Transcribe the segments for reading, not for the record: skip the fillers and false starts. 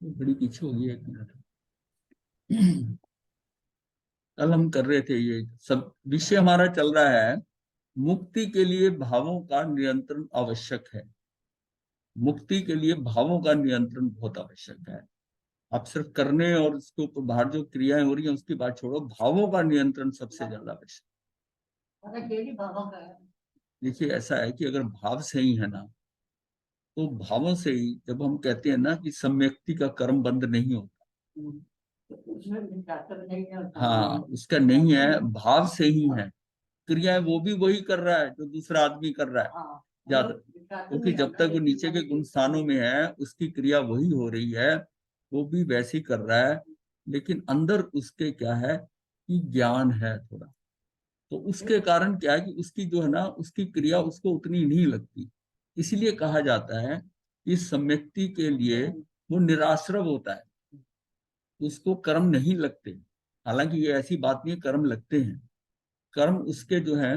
बड़ी पीछे हो गई, एक मिनट। कल हम कर रहे थे, ये सब विषय हमारा चल रहा है, मुक्ति के लिए भावों का नियंत्रण आवश्यक है। मुक्ति के लिए भावों का नियंत्रण बहुत आवश्यक है। आप सिर्फ करने और उसके ऊपर बाहर जो क्रियाएं हो रही हैं उसकी बात छोड़ो, भावों का नियंत्रण सबसे ज्यादा आवश्यक है। देखिए, ऐसा है कि अगर भाव सही है ना, तो भावों से ही, जब हम कहते हैं ना कि सम्यक्ति का कर्म बंद नहीं होता, हाँ, उसका नहीं है, भाव से ही है। क्रियाएं वो भी वही कर रहा है जो दूसरा आदमी कर रहा है ज्यादा, क्योंकि जब तक वो नीचे के गुण स्थानों में है उसकी क्रिया वही हो रही है, वो भी वैसे ही कर रहा है। लेकिन अंदर उसके क्या है कि ज्ञान है थोड़ा, तो उसके कारण क्या है कि उसकी जो है ना, उसकी क्रिया उसको उतनी नहीं लगती। इसीलिए कहा जाता है कि सम्यक्ति के लिए वो निराश्रव होता है, उसको कर्म नहीं लगते। हालांकि ये ऐसी बात नहीं है, कर्म लगते हैं। कर्म उसके जो है,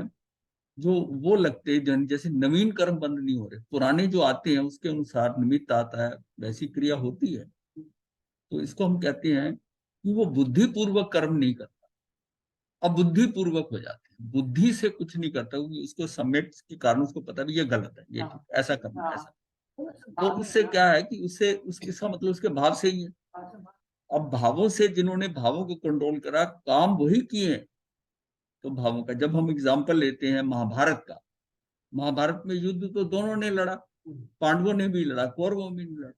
जो वो लगते हैं, जैसे नवीन कर्म बंद नहीं हो रहे, पुराने जो आते हैं उसके अनुसार निमित्त आता है, वैसी क्रिया होती है। तो इसको हम कहते हैं कि वो बुद्धिपूर्वक कर्म नहीं करता, अब बुद्धिपूर्वक हो जाते हैं, बुद्धि से कुछ नहीं करता, क्योंकि उसको सम्यक के कारण उसको पता भी ये गलत है, ये ठीक, ऐसा करना ऐसा। तो उससे क्या है कि उससे इसका मतलब उसके भाव से ही है। अब भावों से, जिन्होंने भावों को कंट्रोल करा, काम वही किए हैं। तो भावों का जब हम एग्जाम्पल लेते हैं महाभारत का, महाभारत में युद्ध तो दोनों ने लड़ा, पांडवों ने भी लड़ा, कौरवों ने भी लड़ा।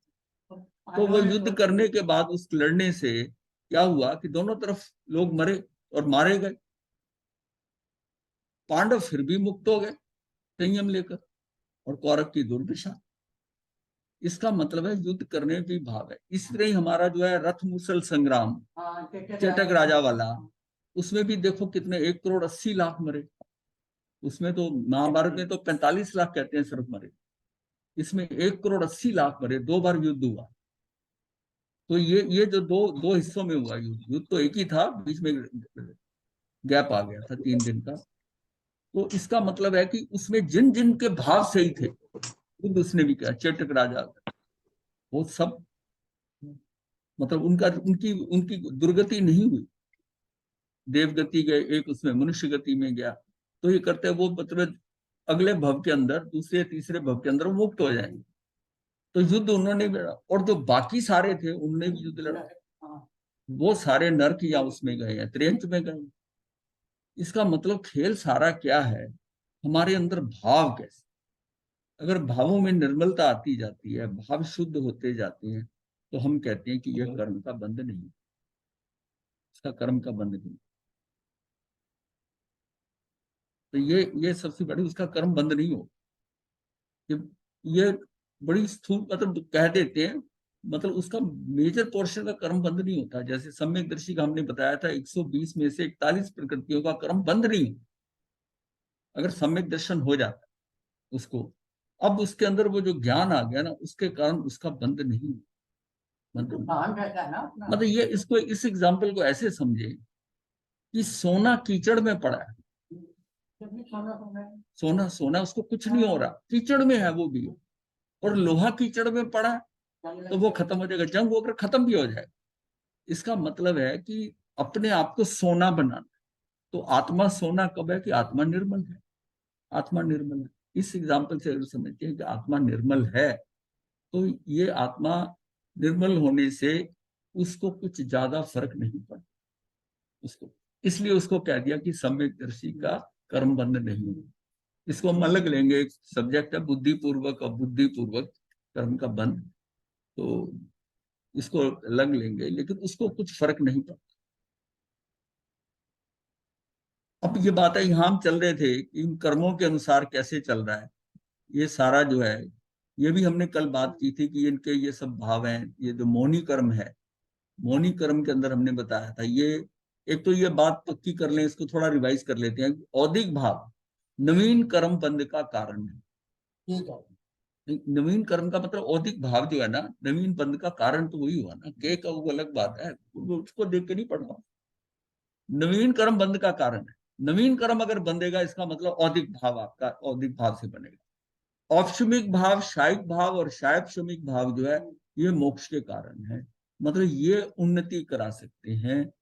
तो वो युद्ध करने के बाद उस लड़ने से क्या हुआ कि दोनों तरफ लोग मरे और मारे गए, पांडव फिर भी मुक्त हो गए संयम लेकर, और कौरव की दुर्दशा। इसका मतलब है युद्ध करने भी भाव है। इस तरह ही हमारा जो है रथ मुसल संग्राम, चटक राजा वाला, उसमें भी देखो कितने 1,80,00,000 मरे। उसमें तो महाभारत में तो 45 लाख कहते हैं सिर्फ मरे, इसमें 1,80,00,000 मरे, 2 बार युद्ध हुआ। तो ये जो दो दो हिस्सों में हुआ युद्ध, युद्ध तो एक ही था, बीच में गैप आ गया था 3 दिन का। तो इसका मतलब है कि उसमें जिन जिन के भाव सही थे, युद्ध उसने भी किया, चेटक राजा, वो सब, मतलब उनका उनकी उनकी दुर्गति नहीं हुई, देवगति गए, एक उसमें मनुष्य गति में गया। तो ये करते हैं वो, मतलब अगले भव के अंदर, दूसरे तीसरे भव के अंदर वो मुक्त हो जाएंगे। तो युद्ध उन्होंने भी लड़ा, और जो बाकी सारे थे उनने भी युद्ध लड़ा, वो सारे नर्क या उसमें गए हैं, त्रियंच में गए। इसका मतलब खेल सारा क्या है, हमारे अंदर भाव कैसे, अगर भावों में निर्मलता आती जाती है, भाव शुद्ध होते जाते हैं, तो हम कहते हैं कि यह कर्म का बंध नहीं, इसका कर्म का बंध नहीं। तो ये सबसे बड़ी, उसका कर्म बंद नहीं हो। ये बड़ी स्थूल, मतलब कह देते हैं, मतलब उसका मेजर पोर्शन का कर्म बंद नहीं होता। जैसे सम्यक दर्शी का हमने बताया था, 120 में से 41 प्रकृतियों का कर्म बंद नहीं, अगर सम्यक दर्शन हो जाता उसको, अब उसके अंदर वो जो ज्ञान आ गया ना, उसके कारण उसका बंद नहीं, मतलब ये, इसको इस एग्जाम्पल को ऐसे समझे कि सोना कीचड़ में पड़ा है, सोना सोना उसको कुछ नहीं हो रहा, कीचड़ में है वो भी, और लोहा कीचड़ में पड़ा है, तो वो खत्म हो जाएगा, जंग होकर खत्म भी हो जाएगा। इसका मतलब है कि अपने आप को सोना बनाना। तो आत्मा सोना कब है कि आत्मा निर्मल है, आत्मा निर्मल है। इस एग्जाम्पल से अगर समझते हैं कि आत्मा निर्मल है, तो ये आत्मा निर्मल होने से उसको कुछ ज्यादा फर्क नहीं पड़ता उसको, इसलिए उसको कह दिया कि सम्यक दर्शी का कर्म बंध नहीं है। इसको हम अलग लेंगे, एक सब्जेक्ट है बुद्धिपूर्वक और बुद्धिपूर्वक कर्म का बंध, तो इसको अलग लेंगे, लेकिन उसको कुछ फर्क नहीं पड़ता। अब ये बात है, यहाँ हम चल रहे थे कि इन कर्मों के अनुसार कैसे चल रहा है ये सारा जो है। ये भी हमने कल बात की थी कि इनके ये सब भाव हैं, ये जो मौनी कर्म है, मौनी कर्म के अंदर हमने बताया था ये, एक तो ये बात पक्की कर लें, इसको थोड़ा रिवाइज कर लेते हैं। औदिक भाव नवीन कर्म बंध का कारण है, ठीक है। नवीन कर्म का मतलब औदिक भाव जो है ना, नवीन बंध का कारण तो वही हुआ ना, के का वो अलग बात है, उसको देख के नहीं पढ़ना। नवीन कर्म बंध का कारण है, नवीन कर्म अगर बंधेगा इसका मतलब औदिक भाव, आपका औदिक भाव से बनेगा। औपशमिक भाव, शायिक भाव और शायक शमिक भाव जो है, ये मोक्ष के कारण है। मतलब ये उन्नति करा सकते हैं।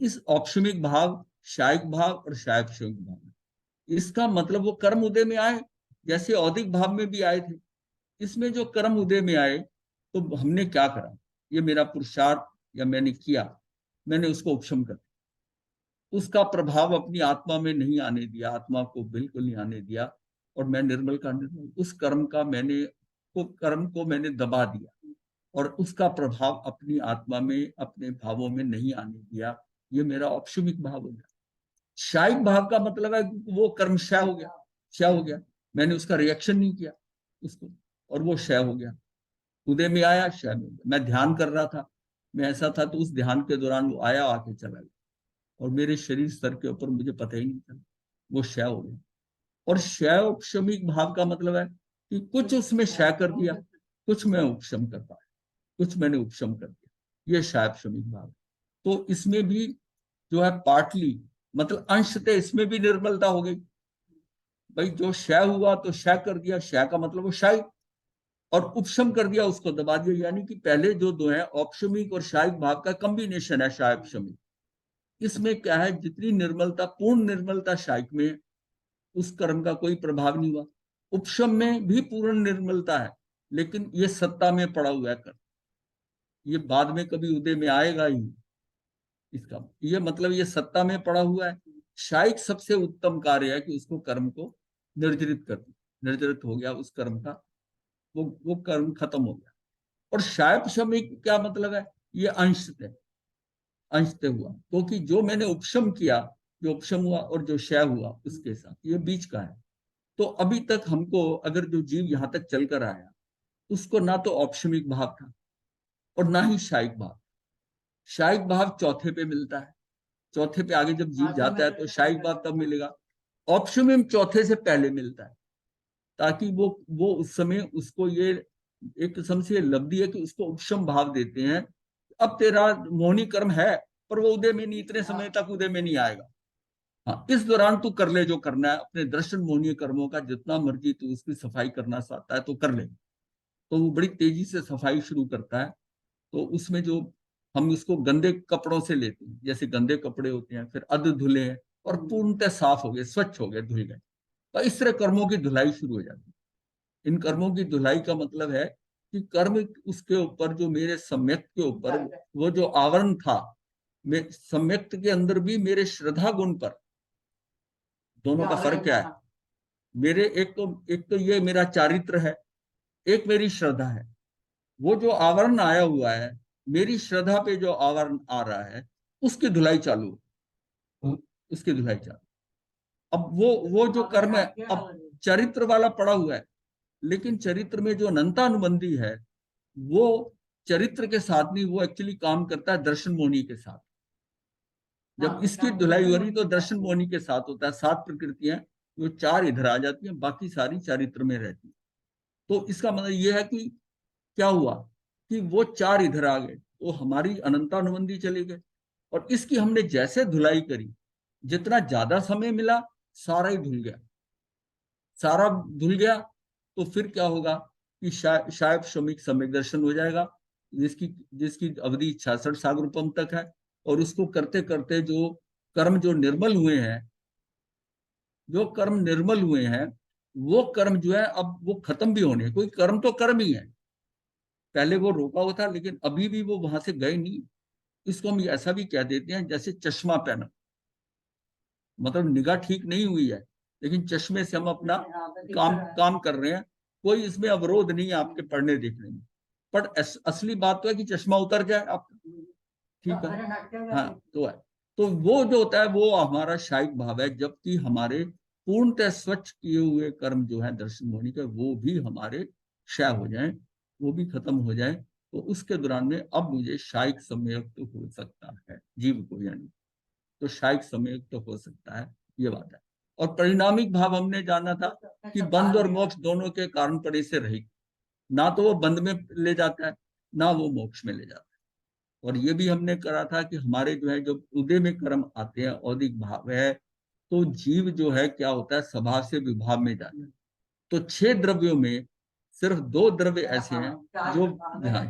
इस औपशमिक भाव, शायिक भाव और शायपशमिक भाव, इसका मतलब वो कर्म उदय में आए, जैसे औदिक भाव में भी आए थे। इसमें जो कर्म उदय में आए, तो हमने क्या करा, ये मेरा पुरुषार्थ या मैंने किया, मैंने उसको उपशम कर, उसका प्रभाव अपनी आत्मा में नहीं आने दिया, आत्मा को बिल्कुल नहीं आने दिया, और मैं निर्मल का निर्मल, उस कर्म का मैंने, वो कर्म को मैंने दबा दिया और उसका प्रभाव अपनी आत्मा में, अपने भावों में नहीं आने दिया। ये मेरा औपशमिक भाव हो गया। शायिक भाव का मतलब है वो कर्म क्षय हो गया, क्षय हो गया, मैंने उसका रिएक्शन नहीं किया उसको, और वो क्षय हो गया। उदय में आया, क्षय में हो गया। मैं ध्यान कर रहा था, मैं ऐसा था, तो उस ध्यान के दौरान वो आया, आके चला गया, और मेरे शरीर स्तर के ऊपर मुझे पता ही नहीं चला, वो क्षय हो गया। और क्षय उपशमिक भाव का मतलब है कि कुछ उसमें क्षय कर दिया, कुछ मैं उपशम कर पाया, कुछ मैंने उपशम कर दिया, ये क्षय उपशमिक भाव। तो इसमें भी जो है पार्टली, मतलब अंशतः इसमें भी निर्मलता हो गई। भाई जो क्षय हुआ तो क्षय कर दिया, क्षय का मतलब वो क्षय, और उपशम कर दिया, उसको दबा दिया। यानी कि पहले जो दो है, औपशमिक और शायिक भाव का कॉम्बिनेशन है क्षय उपशमिक। इसमें क्या है, जितनी निर्मलता, पूर्ण निर्मलता शायिक में, उस कर्म का कोई प्रभाव नहीं हुआ। उपशम में भी पूर्ण निर्मलता है, लेकिन ये सत्ता में पड़ा हुआ है कर्म, ये बाद में कभी उदय में आएगा ही। इसका ये मतलब ये सत्ता में पड़ा हुआ है। शायिक सबसे उत्तम कार्य है कि उसको कर्म को निर्जरित कर दिया, निर्जरित हो गया उस कर्म का, वो कर्म खत्म हो गया। और शायप शमिक क्या मतलब है, ये अंशतः, अंशतः हुआ, क्योंकि जो मैंने उपशम किया, जो उपशम हुआ और जो क्षय हुआ, उसके साथ ये बीच का है। तो अभी तक हमको, अगर जो जीव यहाँ तक चलकर आया, उसको ना तो औपशमिक भाव था और ना ही शायिक भाव। शायिक भाव चौथे पे मिलता है, चौथे पे आगे जब जीव जाता है तो शायिक भाव तब मिलेगा। औपशमिक चौथे से पहले मिलता है, ताकि वो उस समय उसको ये एक किस्म से लब्धि है कि उसको उपशम भाव देते हैं। अब तेरा मोहनी कर्म है, पर वो उदय में नहीं, इतने समय तक उदय में नहीं आएगा। हाँ, इस दौरान तू कर ले जो करना है, अपने दर्शन मोहनीय कर्मों का जितना मर्जी तू उसकी सफाई करना चाहता है तो कर ले। तो वो बड़ी तेजी से सफाई शुरू करता है। तो उसमें जो हम उसको गंदे कपड़ों से लेते हैं, जैसे गंदे कपड़े होते हैं, फिर अध धुले हैं और पूर्णतः साफ हो गए, स्वच्छ हो गए, धुल गए, तो इस तरह कर्मों की धुलाई शुरू हो जाती है। इन कर्मों की धुलाई का मतलब है कि कर्म, उसके ऊपर जो मेरे सम्यक के ऊपर वो जो आवरण था, सम्यक्त के अंदर भी मेरे श्रद्धा गुण पर, दोनों का फर्क क्या है, मेरे एक तो ये मेरा चारित्र है, एक मेरी श्रद्धा है। वो जो आवरण आया हुआ है, मेरी श्रद्धा पे जो आवरण आ रहा है, उसकी धुलाई चालू, उसकी धुलाई चालू। अब वो जो कर्म है, अब चरित्र वाला पड़ा हुआ है, लेकिन चरित्र में जो अनंतानुबंधी है, वो चरित्र के साथ नहीं, वो एक्चुअली काम करता है दर्शन मोहनी के साथ। जब इसकी धुलाई हो रही तो दर्शन मोहनी के साथ होता है। सात प्रकृतियां, वो चार इधर आ जाती हैं, बाकी सारी चारित्र में रहती है। तो इसका मतलब ये है कि क्या हुआ कि वो चार इधर आ गए, तो हमारी अनंतानुबंधी चली गए। और इसकी हमने जैसे धुलाई करी, जितना ज्यादा समय मिला, सारा ही धुल गया, सारा धुल गया। तो फिर क्या होगा कि शायद श्रमिक सम्यक दर्शन हो जाएगा, जिसकी जिसकी अवधि 66 सागरूपम तक है। और उसको करते करते जो कर्म जो निर्मल हुए हैं, जो कर्म निर्मल हुए हैं, वो कर्म जो है अब वो खत्म भी होने, कोई कर्म तो कर्म ही है, पहले वो रोका हुआ था, लेकिन अभी भी वो वहां से गए नहीं। इसको हम ऐसा भी कह देते हैं जैसे चश्मा पहना, मतलब निगाह ठीक नहीं हुई है, लेकिन चश्मे से हम अपना काम काम कर रहे हैं, कोई इसमें अवरोध नहीं है आपके पढ़ने देखने में। पर असली बात तो है कि चश्मा उतर जाए आपका, ठीक है, हाँ तो है। तो वो जो होता है वो हमारा शायिक भाव है, जबकि हमारे पूर्णतः स्वच्छ किए हुए कर्म जो है दर्शन होने के, वो भी हमारे क्षय हो जाए, वो भी खत्म हो जाए, तो उसके दौरान में अब मुझे शायिक संयोग तो हो सकता है जीव को, यानी तो शायिक संयोग तो हो सकता है, ये बात है। और परिणामिक भाव हमने जाना था कि बंध और मोक्ष दोनों के कारण पड़े से रहित, ना तो वो बंध में ले जाता है, ना वो मोक्ष में ले जाता है। और ये भी हमने करा था कि हमारे जो है, जब उदय में कर्म आते हैं, औदिक भाव है, तो जीव जो है क्या होता है, स्वभाव से विभाव में जाता है। तो 6 द्रव्यों में सिर्फ 2 द्रव्य ऐसे हैं जो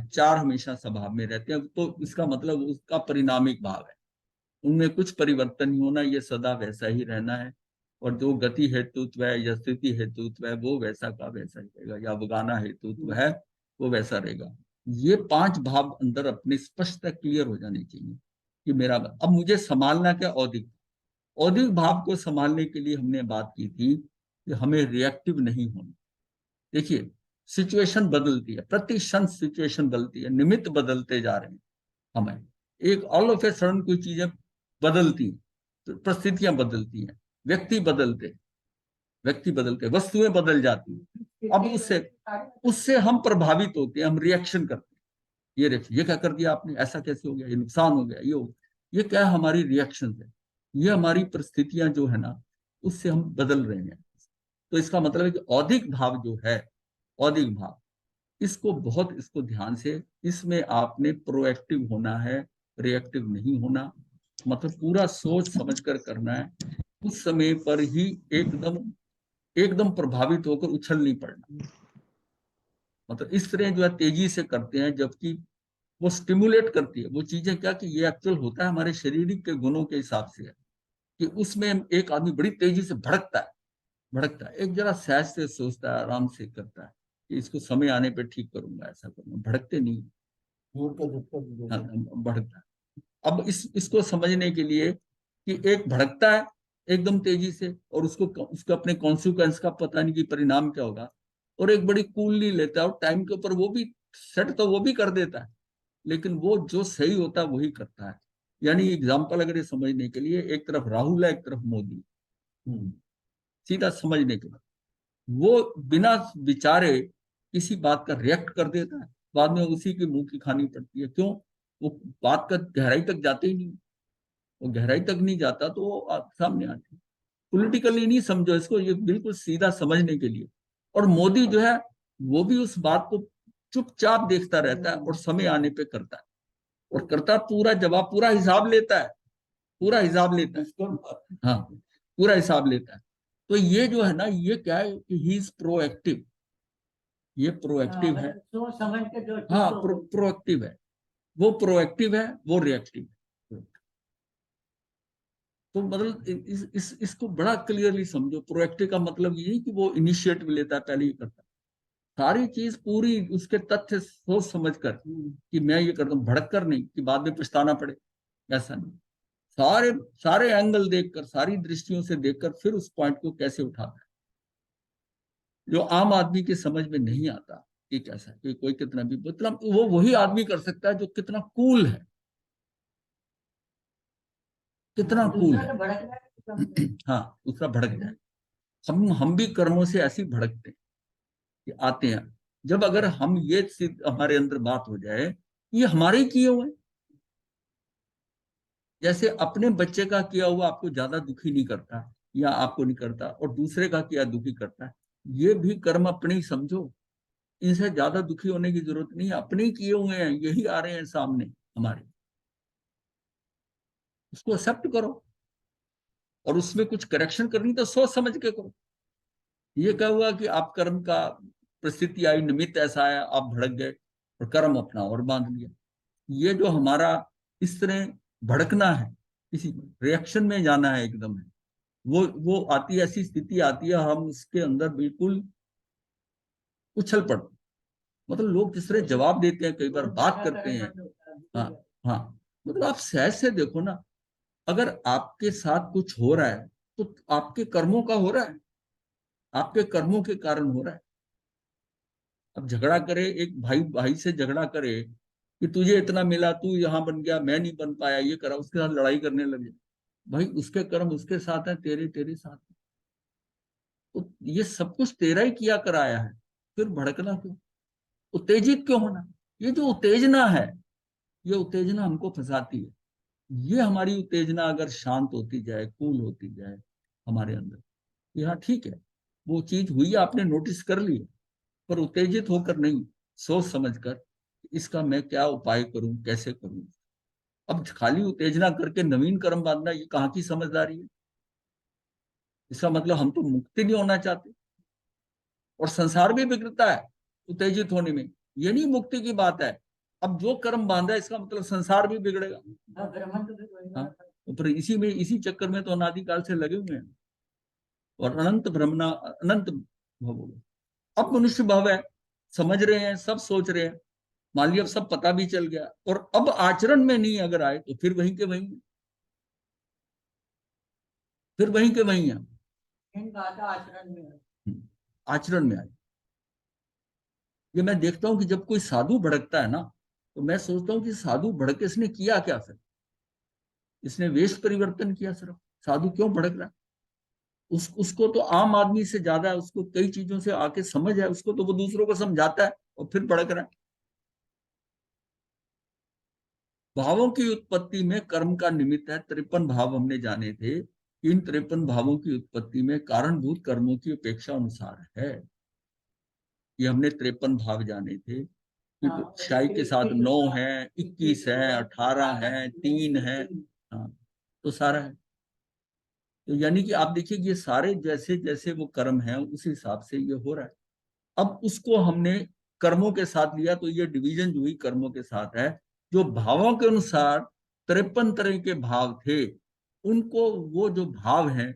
चार हमेशा स्वभाव में रहते हैं, तो इसका मतलब उसका परिणामिक भाव है, उनमें कुछ परिवर्तन नहीं होना, ये सदा वैसा ही रहना है। और जो गति हेतुत्व है या स्थिति हेतुत्व है वो वैसा का वैसा ही रहेगा, या अवगाना हेतुत्व है वो वैसा रहेगा। ये 5 भाव अंदर अपने स्पष्ट क्लियर हो जाने चाहिए कि मेरा। अब मुझे संभालना क्या, औदिक औदिक भाव को संभालने के लिए हमने बात की थी कि हमें रिएक्टिव नहीं होना। देखिए, सिचुएशन बदलती है, प्रति क्षण सिचुएशन बदलती है, निमित्त बदलते जा रहे हैं, हमें एक ऑल ऑफ ए सडन कोई चीजें बदलती हैं, तो परिस्थितियां बदलती हैं, व्यक्ति बदलते, वस्तुएं बदल जाती हैं। अब उससे उससे हम प्रभावित होते हैं, हम रिएक्शन करते हैं, ये देखिए ये क्या कर दिया आपने, ऐसा कैसे हो गया, ये नुकसान हो गया, ये हो गया। ये क्या है, हमारी रिएक्शन है, ये हमारी परिस्थितियां जो है ना उससे हम बदल रहे हैं। तो इसका मतलब है कि औदिक भाव जो है, औदिक भाव, इसको बहुत, इसको ध्यान से, इसमें आपने प्रोएक्टिव होना है, रिएक्टिव नहीं होना। मतलब पूरा सोच समझ कर करना है, उस समय पर ही एकदम एकदम प्रभावित होकर उछल नहीं पड़ना। मतलब इस तरह जो है तेजी से करते हैं, जबकि वो स्टिमुलेट करती है वो चीजें, क्या कि ये एक्चुअल होता है हमारे शारीरिक के गुणों के हिसाब से है कि उसमें एक आदमी बड़ी तेजी से भड़कता है, एक जरा सहज से सोचता है, आराम से करता है कि इसको समय आने पे ठीक करूंगा, ऐसा करूंगा, भड़कते नहीं। हाँ, भड़कता है। अब इसको समझने के लिए कि एक भड़कता है एकदम तेजी से, और उसको अपने कॉन्सिक्वेंस का पता नहीं कि परिणाम क्या होगा, और एक बड़ी कूलली लेता है, और टाइम के ऊपर वो भी सेट तो वो भी कर देता है, लेकिन वो जो सही होता है वही करता है। यानी एग्जाम्पल अगर ये समझने के लिए, एक तरफ राहुल है, एक तरफ मोदी, सीधा समझने के लिए, वो बिना विचारे किसी बात का रिएक्ट कर देता है, बाद में उसी की मुंह की खानी पड़ती है। क्यों? वो बात का गहराई तक जाते ही नहीं, वो गहराई तक नहीं जाता तो वो सामने आती है। पॉलिटिकली नहीं समझो इसको, ये बिल्कुल सीधा समझने के लिए। और मोदी जो है वो भी उस बात को चुपचाप देखता रहता है, और समय आने पे करता है, और करता पूरा जवाब, पूरा हिसाब लेता है, पूरा हिसाब लेता है। हाँ, पूरा हिसाब लेता है। तो ये जो है ना, ये क्या है कि ही इज प्रोएक्टिव, ये प्रोएक्टिव है। सोच समझ के जो, हाँ, प्रोएक्टिव है, वो प्रोएक्टिव है, वो रिएक्टिव है। तो मतलब इसको बड़ा क्लियरली समझो। प्रोएक्टिव का मतलब ये कि वो इनिशिएटिव लेता है, पहले ही करता है सारी चीज, पूरी उसके तथ्य सोच समझ कर कि मैं ये करता हूँ, भड़क कर नहीं कि बाद में पछताना पड़े, ऐसा नहीं। सारे सारे एंगल देखकर, सारी दृष्टियों से देखकर फिर उस पॉइंट को कैसे उठाता है, जो आम आदमी के समझ में नहीं आता कि कैसा है। कोई कितना भी, मतलब वो वही आदमी कर सकता है जो कितना कूल है, कितना कूल है। हाँ, दूसरा भड़क जाए। हम भी कर्मों से ऐसे ही भड़कते हैं कि आते हैं। जब अगर हम ये हमारे अंदर बात हो जाए, ये हमारे ही किए हुए, जैसे अपने बच्चे का किया हुआ आपको ज्यादा दुखी नहीं करता, या आपको नहीं करता, और दूसरे का किया दुखी करता है, ये भी कर्म अपने ही समझो। इनसे ज्यादा दुखी होने की जरूरत नहीं है, अपने ही किए हुए हैं, यही आ रहे हैं सामने हमारे, उसको एक्सेप्ट करो। और उसमें कुछ करेक्शन करनी तो सोच समझ के करो। ये क्या हुआ कि आप कर्म का परिस्थिति आई, निमित्त ऐसा आया, आप भड़क गए और कर्म अपना और बांध लिया। ये जो हमारा इस तरह भड़कना है, किसी रिएक्शन में जाना है एकदम है, वो आती है, ऐसी स्थिति आती है, हम उसके अंदर बिल्कुल उछल पड़ते। मतलब लोग जिस तरह जवाब देते हैं, कई बार बात करते हैं। हाँ, हाँ, मतलब आप सहज से देखो ना, अगर आपके साथ कुछ हो रहा है तो आपके कर्मों का हो रहा है, आपके कर्मों के कारण हो रहा है। अब झगड़ा करे, एक भाई भाई से झगड़ा करे कि तुझे इतना मिला, तू यहाँ बन गया, मैं नहीं बन पाया, ये करा, उसके साथ लड़ाई करने लगे। भाई उसके कर्म उसके साथ है, तेरे तेरे साथ है। तो ये सब कुछ तेरा ही किया कराया है, फिर भड़कना क्यों, उत्तेजित क्यों होना? ये जो उत्तेजना है, ये उत्तेजना हमको फंसाती है। ये हमारी उत्तेजना अगर शांत होती जाए, कूल होती जाए हमारे अंदर, कि हाँ ठीक है, वो चीज हुई, आपने नोटिस कर ली, पर उत्तेजित होकर नहीं, सोच समझकर इसका मैं क्या उपाय करूं, कैसे करूं। अब खाली उत्तेजना करके नवीन कर्म बांधना, ये कहाँ की समझदारी है? इसका मतलब हम तो मुक्ति नहीं होना चाहते, और संसार भी बिगड़ता है। उत्तेजित होने में, ये नहीं मुक्ति की बात है। अब जो कर्म बांधा है इसका मतलब संसार भी बिगड़ेगा। हाँ, तो फिर इसी चक्कर में तो अनादिकाल से लगे हुए हैं। और अनंत भ्रमणा, अनंत भव हो गए। अब मनुष्य भव है, समझ रहे हैं, सब सोच रहे हैं, मान लिया अब सब पता भी चल गया, और अब आचरण में नहीं अगर आए तो फिर वहीं के वहीं, फिर वहीं के वहीं है। आचरण में आए। ये मैं देखता हूं कि जब कोई साधु भड़कता है ना, तो मैं सोचता हूँ कि साधु भड़के इसने किया क्या? फिर इसने वेश परिवर्तन किया सिर्फ, साधु क्यों भड़क रहा है? उसको तो आम आदमी से ज्यादा उसको कई चीजों से आके समझ है, उसको तो वो दूसरों को समझाता है और फिर भड़क रहा है। भावों की उत्पत्ति में कर्म का निमित्त है 53 भाव हमने जाने थे। इन 53 भावों की उत्पत्ति में कारणभूत कर्मों की अपेक्षा अनुसार है। ये हमने 53 भाव जाने थे कि क्षय के साथ 9 है, 21 है, 18 है, 3 है। हाँ, तो सारा है। तो यानी कि आप देखिए ये सारे जैसे जैसे वो कर्म है उस हिसाब से ये हो रहा है। अब उसको हमने कर्मों के साथ लिया तो ये डिवीजन जो हुई कर्मों के साथ है। जो भावों के अनुसार 53 तरह के भाव थे, उनको वो जो भाव हैं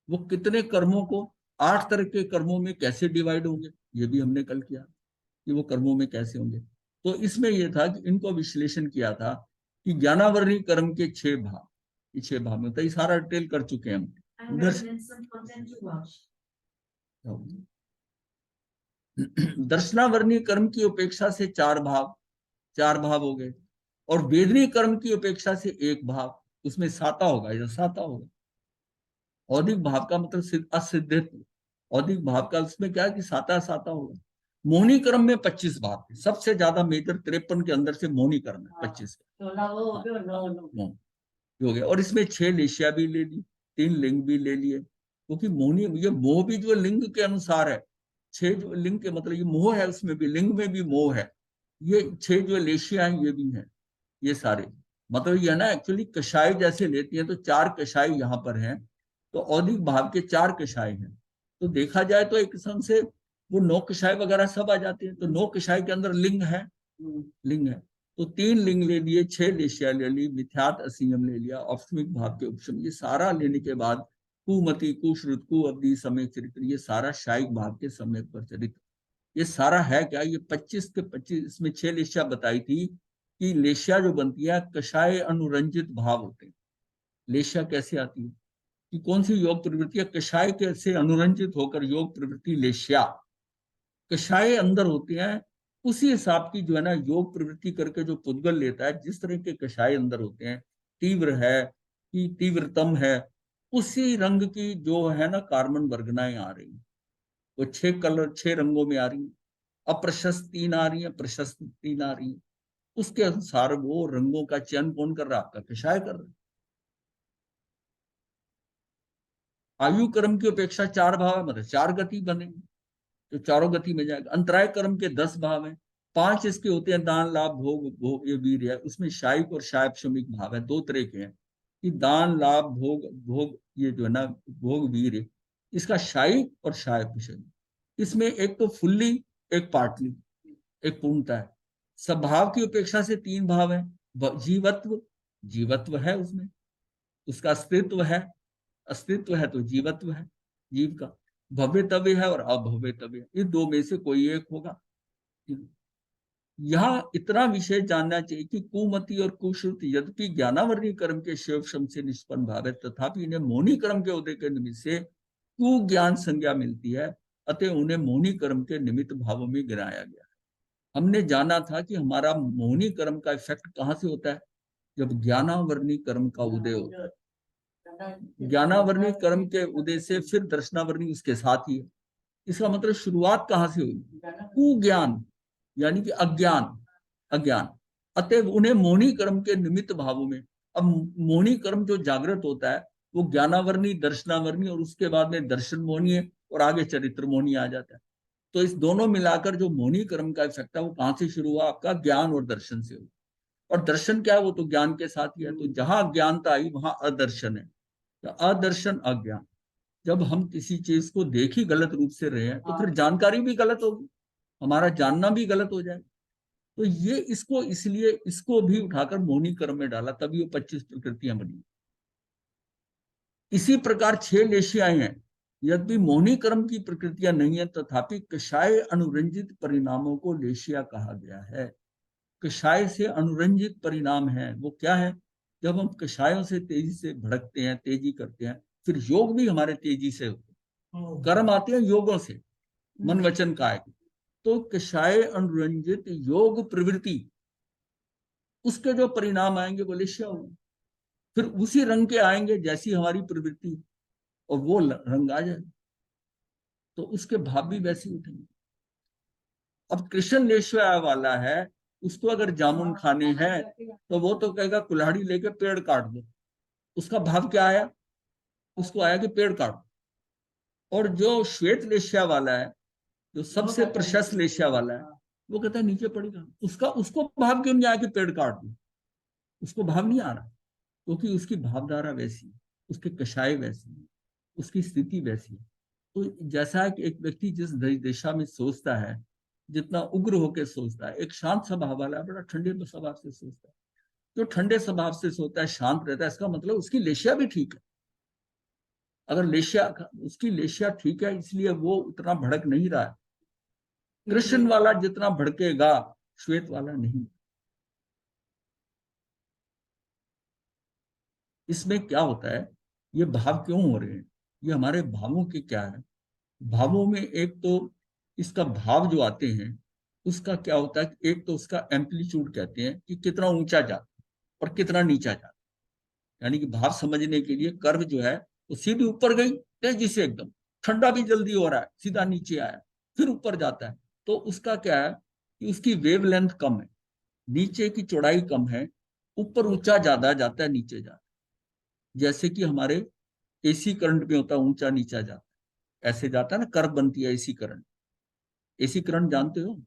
वो कितने कर्मों को 8 तरह के कर्मों में कैसे डिवाइड होंगे, ये भी हमने कल किया कि वो कर्मों में कैसे होंगे। तो इसमें यह था कि इनको विश्लेषण किया था कि ज्ञानावरणी कर्म के 6 भाव, ये 6 भाव में तो ये सारा डिटेल कर चुके हैं हम। दर्शनावरणी कर्म की उपेक्षा से 4 भाव हो गए, और वेदनी कर्म की उपेक्षा से 1 भाव, उसमें साता होगा, या साता होगा। औदिक भाव का मतलब असिद्धित्व, औदिक भाव का उसमें क्या है कि साता साता होगा। मोहनी कर्म में 25 भाव थे, सबसे ज्यादा मेजर 53 के अंदर से मोहनी कर्म है 25 हो गया। और इसमें 6 लेशिया भी ले ली, 3 लिंग भी ले लिए, क्योंकि मोहनी ये मोह भी जो लिंग के अनुसार है, 6 जो लिंग के मतलब ये मोह है, उसमें भी लिंग में भी मोह है। ये 6 जो लेशिया है ये भी है, ये सारे मतलब ये ना एक्चुअली कषाय जैसे लेती है तो 4 कषाय यहाँ पर हैं, तो औदिक भाव के 4 कषाय हैं। तो देखा जाए तो एक किस्म से वो 9 कषाय वगैरह सब आ जाते हैं, तो 9 कषाय के अंदर लिंग है, लिंग है। तो 3 लिंग ले लिए, 6 लेशिया ले ली, मिथ्यात असंयम ले लिया, औपसमिक भाव के उपशम, ये सारा लेने के बाद कुमति, कुश्रुत, कुअवधि, समय चरित्र, ये सारा शायिक भाव के समय पर चरित्र, ये सारा है क्या? ये 25 के 25, इसमें 6 लेशिया बताई थी कि लेशिया जो बनती है कषाय अनुरंजित भाव होते हैं। लेशिया कैसे आती है कि कौन सी योग प्रवृत्ति है कषाय कैसे अनुरंजित होकर योग प्रवृत्ति लेशिया, कषाय अंदर होते हैं, उसी हिसाब की जो है ना योग प्रवृत्ति करके जो पुद्गल लेता है, जिस तरह के कषाय अंदर होते हैं, तीव्र है कि तीव्रतम है, उसी रंग की जो है ना कार्बन वर्गनाएं आ रही, वो 6 कलर 6 रंगों में आ रही, अप्रशस्त 3 आ रही है, प्रशस्त 3 आ रही है। उसके अनुसार वो रंगों का चयन कौन कर रहा है? आपका कषाय कर रहा है। आयु कर्म की अपेक्षा 4 भाव है, मतलब 4 गति बनेगी, तो चारों गति में जाएगा। अंतराय कर्म के 10 भाव हैं, 5 इसके होते हैं दान, लाभ, भोग, भोग ये वीर है। उसमें शायिक और शायप शमिक भाव है, 2 तरह के हैं कि दान, लाभ, भोग, भोग ये जो है ना भोग वीर है, इसका शायिक और शायप शमिक। इसमें एक तो फुल्ली, एक पार्टली, एक पूर्णता है। स्वभाव की उपेक्षा से 3 भाव है, जीवत्व, जीवत्व है उसमें, उसका अस्तित्व है, अस्तित्व है तो जीवत्व है, जीव का भव्यतव्य है और अभव्यतव्य, ये 2 में से कोई एक होगा। यहाँ इतना विशेष जानना चाहिए कि कुमति और कुश्रुति यद्यपि ज्ञानावरणी कर्म के शिवशम से निष्पन्न भाव है, तथापि इन्हें मोहनी कर्म के उदय के निमित्त से कुज्ञान संज्ञा मिलती है, अतः उन्हें मोहनी कर्म के निमित्त भावों में गिराया गया। हमने जाना था कि हमारा मोहनी कर्म का इफेक्ट कहाँ से होता है? जब ज्ञानावरणी कर्म का उदय होता है। ज्ञानावरणी कर्म के उदय से फिर दर्शनावरणी उसके साथ ही है। इसका मतलब शुरुआत कहां से हुई? कुज्ञान, यानी कि अज्ञान, अज्ञान, अतएव उन्हें मोहनी कर्म के निमित्त भावों में। अब मोहनी कर्म जो जागृत होता है वो ज्ञानावरणी, दर्शनावरणी, और उसके बाद में दर्शन मोहनी है, और आगे चरित्र मोहनी आ जाता है। तो इस दोनों मिलाकर जो मोहनी कर्म का इफेक्ट है वो कहां से शुरू हुआ? आपका ज्ञान और दर्शन से हुआ। और दर्शन क्या है? वो तो ज्ञान के साथ ही है। तो जहां अज्ञानता आई वहां अदर्शन है, तो अदर्शन अज्ञान। जब हम किसी चीज को देख ही गलत रूप से रहे हैं तो फिर जानकारी भी गलत होगी। हमारा जानना भी गलत हो जाए। तो ये इसको इसलिए इसको भी उठाकर मोहिनी कर्म में डाला, तभी वो 25 प्रकृतियां बनी। इसी प्रकार 6 लेशियाएं हैं, यद्यपि मोहिनी कर्म की प्रकृतियां नहीं है, तथापि कषाय अनुरंजित परिणामों को लेशिया कहा गया है। कषाय से अनुरंजित परिणाम है, वो क्या है? जब हम कषायों से तेजी से भड़कते हैं, तेजी करते हैं, फिर योग भी हमारे तेजी से होते हैं, कर्म आते हैं योगों से, मन वचन काय। तो कषाय अनुरंजित योग प्रवृत्ति, उसके जो परिणाम आएंगे वो लेशिया होंगे। फिर उसी रंग के आएंगे जैसी हमारी प्रवृत्ति, और वो रंग आ जाए तो उसके भाव भी वैसे उठेंगे। अब कृष्ण लेशिया वाला है, उसको अगर जामुन खाने हैं तो वो तो कहेगा कुल्हाड़ी लेके पेड़ काट दो। उसका भाव क्या आया? उसको आया कि पेड़ काटो। और जो श्वेत लेशिया वाला है, जो सबसे प्रशस्त लेशिया वाला है, वो कहता है नीचे पड़ेगा। उसको भाव क्यों नहीं आया कि पेड़ काट दो? उसको भाव नहीं आ रहा, क्योंकि उसकी भावधारा वैसी है, उसके कषाय वैसी है, उसकी स्थिति वैसी है। तो जैसा है कि एक व्यक्ति जिस दिशा में सोचता है, जितना उग्र होकर सोचता है, एक शांत स्वभाव वाला है बड़ा ठंडे स्वभाव से सोचता है। जो ठंडे स्वभाव से सोचता है, शांत रहता है, इसका मतलब उसकी लेशिया भी ठीक है। अगर लेशिया, उसकी लेशिया ठीक है, इसलिए वो उतना भड़क नहीं रहा है। कृष्ण वाला जितना भड़केगा, श्वेत वाला नहीं। इसमें क्या होता है, ये भाव क्यों हो रहे हैं, ये हमारे भावों के क्या है? भावों में एक तो इसका भाव जो आते हैं, उसका क्या होता है कि एक तो उसका एम्पलीट्यूड कहते हैं कि कितना ऊंचा जाता है और कितना नीचा जाता है। यानी कि भाव समझने के लिए कर्व जो है वो सीधी ऊपर गई तेजी से एकदम, ठंडा भी जल्दी हो रहा है, सीधा नीचे आया, फिर ऊपर जाता है। तो उसका क्या है कि उसकी वेव लेंथ कम है, नीचे की चौड़ाई कम है, ऊपर ऊंचा ज्यादा जाता है, नीचे जाता है। जैसे कि हमारे एसी करंट में होता है, ऊंचा नीचा जाता है, ऐसे जाता है ना, कर्व बनती है एसी करंट। एसी करंट जानते हो?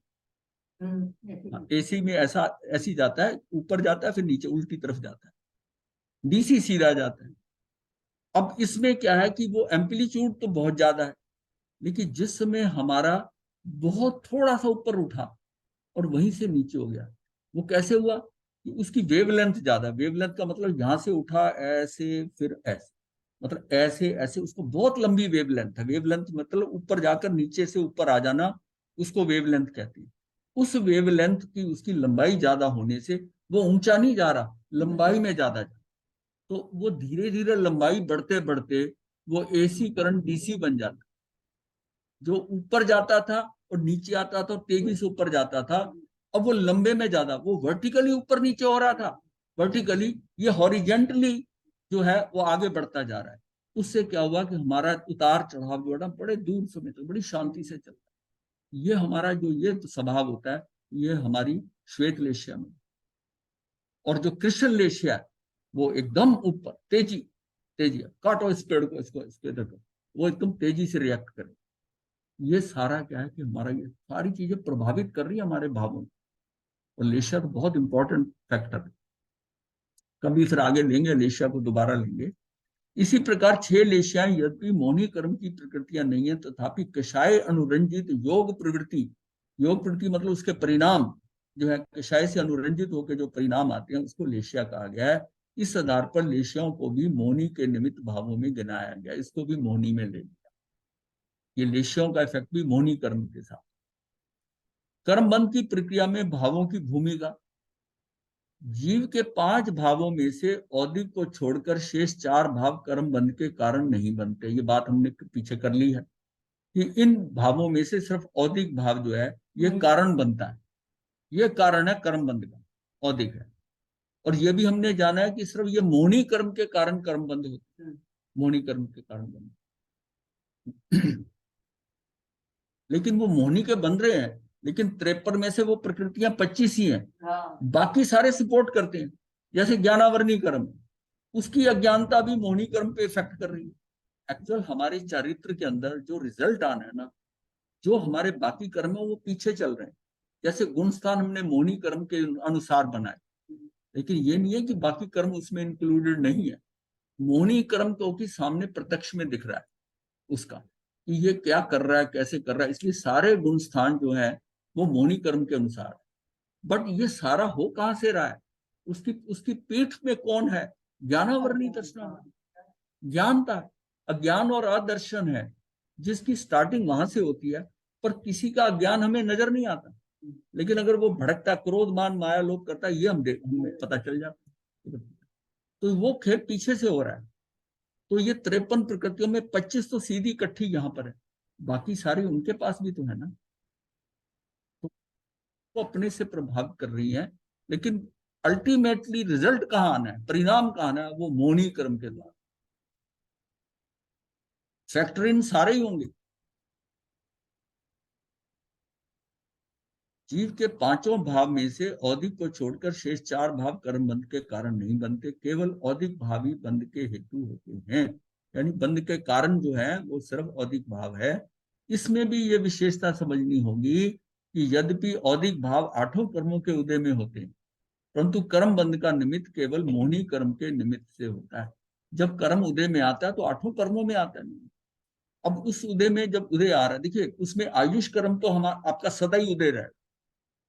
एसी में ऐसा ऐसी जाता है, ऊपर जाता है फिर नीचे उल्टी तरफ जाता है। डीसी सीधा जाता है। अब इसमें क्या है कि वो एम्पलीट्यूड तो बहुत ज्यादा है, लेकिन जिस समय हमारा बहुत थोड़ा सा ऊपर उठा और वहीं से नीचे हो गया, वो कैसे हुआ कि उसकी वेवलेंथ ज्यादा। वेवलेंथ का मतलब यहां से उठा ऐसे फिर ऐसे, मतलब ऐसे ऐसे, उसको बहुत लंबी वेवलेंथ है। वेवलेंथ मतलब ऊपर जाकर नीचे से ऊपर आ जाना, उसको वेवलेंथ कहते हैं। उस वेवलेंथ की उसकी लंबाई ज्यादा होने से वो ऊंचा नहीं जा रहा, लंबाई में ज्यादा जा, तो वो धीरे धीरे लंबाई बढ़ते बढ़ते वो एसी करंट डीसी बन जाता। जो ऊपर जाता था और नीचे आता था और तेजी से ऊपर जाता था, अब वो लंबे में ज्यादा, वो वर्टिकली ऊपर नीचे हो रहा था, वर्टिकली, ये हॉरिजेंटली जो है वो आगे बढ़ता जा रहा है। उससे क्या हुआ कि हमारा उतार चढ़ाव जो है ना, बड़े दूर समय तक बड़ी शांति से चलता है। ये हमारा जो ये स्वभाव होता है, ये हमारी श्वेत लेशिया में। और जो कृष्ण लेशिया है, वो एकदम ऊपर तेजी, तेजी काटो इस पेड़ को, इसको इसके देखो, वो एकदम तेजी से रिएक्ट करे। ये सारा क्या है कि हमारा ये सारी चीजें प्रभावित कर रही है हमारे भावों को। और लेशिया तो बहुत इंपॉर्टेंट फैक्टर है, कभी फिर आगे लेंगे, लेशिया को दोबारा लेंगे। इसी प्रकार 6 लेशियाएं यद्यपि मौनी कर्म की प्रकृतियां नहीं है, तथापि कषाय अनुरंजित योग प्रवृत्ति, योग प्रवृत्ति मतलब उसके परिणाम जो है, कषाय से अनुरंजित होकर जो परिणाम आते हैं उसको लेशिया कहा गया है। इस आधार पर लेशियाओं को भी मौनी के निमित्त भावों में गिनाया गया, इसको भी मौनी में ले लिया। ये लेशियाओं का इफेक्ट भी मौनी कर्म के साथ। कर्म बंध की प्रक्रिया में भावों की भूमिका, जीव के 5 भावों में से औदिक को छोड़कर शेष 4 भाव कर्म बंध के कारण नहीं बनते। ये बात हमने पीछे कर ली है कि इन भावों में से सिर्फ औदिक भाव जो है ये कारण बनता है, ये कारण है कर्म बंध का, औदिक है। और ये भी हमने जाना है कि सिर्फ ये मोहनी कर्म के कारण कर्म बंध होते हैं, मोहनी कर्म के कारण बंध। लेकिन वो मोहनी के बन रहे हैं, लेकिन 53 में से वो प्रकृतियां 25 ही हैं, बाकी सारे सपोर्ट करते हैं। जैसे ज्ञानावरणी कर्म, उसकी अज्ञानता भी मोहनी कर्म पे इफेक्ट कर रही है। एक्चुअल हमारे चरित्र के अंदर जो रिजल्ट आना है ना, जो हमारे बाकी कर्म है वो पीछे चल रहे हैं। जैसे गुण स्थान हमने मोहनी कर्म के अनुसार बनाए, लेकिन ये नहीं है कि बाकी कर्म उसमें इंक्लूडेड नहीं है। मोहनी कर्म तो कि सामने प्रत्यक्ष में दिख रहा है उसका, कि ये क्या कर रहा है, कैसे कर रहा है, इसलिए सारे गुण स्थान जो है वो मोहिनी कर्म के अनुसार है। बट ये सारा हो कहां से रहा है? उसकी उसकी पीठ में कौन है? ज्ञानावरणी दर्शन, ज्ञानता। अज्ञान और अदर्शन है जिसकी स्टार्टिंग वहां से होती है। पर किसी का अज्ञान हमें नजर नहीं आता, लेकिन अगर वो भड़कता, क्रोध मान माया लोभ करता, ये हमें पता चल जाता। तो वो खेल पीछे से हो रहा है। तो ये 53 प्रकृतियों में 25 तो सीधी इकट्ठी यहाँ पर है, बाकी सारी उनके पास भी तो है ना। तो वो अपने से प्रभावित कर रही है, लेकिन अल्टीमेटली रिजल्ट कहाँ आना है, परिणाम कहाँ आना है? वो मोहनी कर्म के द्वारा। फैक्टर इन सारे ही होंगे। जीव के पांचों भाव में से औदिक को छोड़कर शेष 4 भाव कर्म बंध के कारण नहीं बनते, केवल औदिक भाव ही बंध के हेतु होते हैं। यानी बंध के कारण जो है वो सिर्फ औदिक भाव है। इसमें भी ये विशेषता समझनी होगी कि यद्यपि औदिक भाव 8 कर्मों के उदय में होते हैं, परंतु कर्म बंध का निमित्त केवल मोहनी कर्म के निमित्त से होता है। जब कर्म उदय में आता है तो 8 कर्मों में आता है। अब उस उदय में जब उदय आ रहा है, देखिए उसमें आयुष कर्म तो हमारा आपका सदा ही उदय रहे,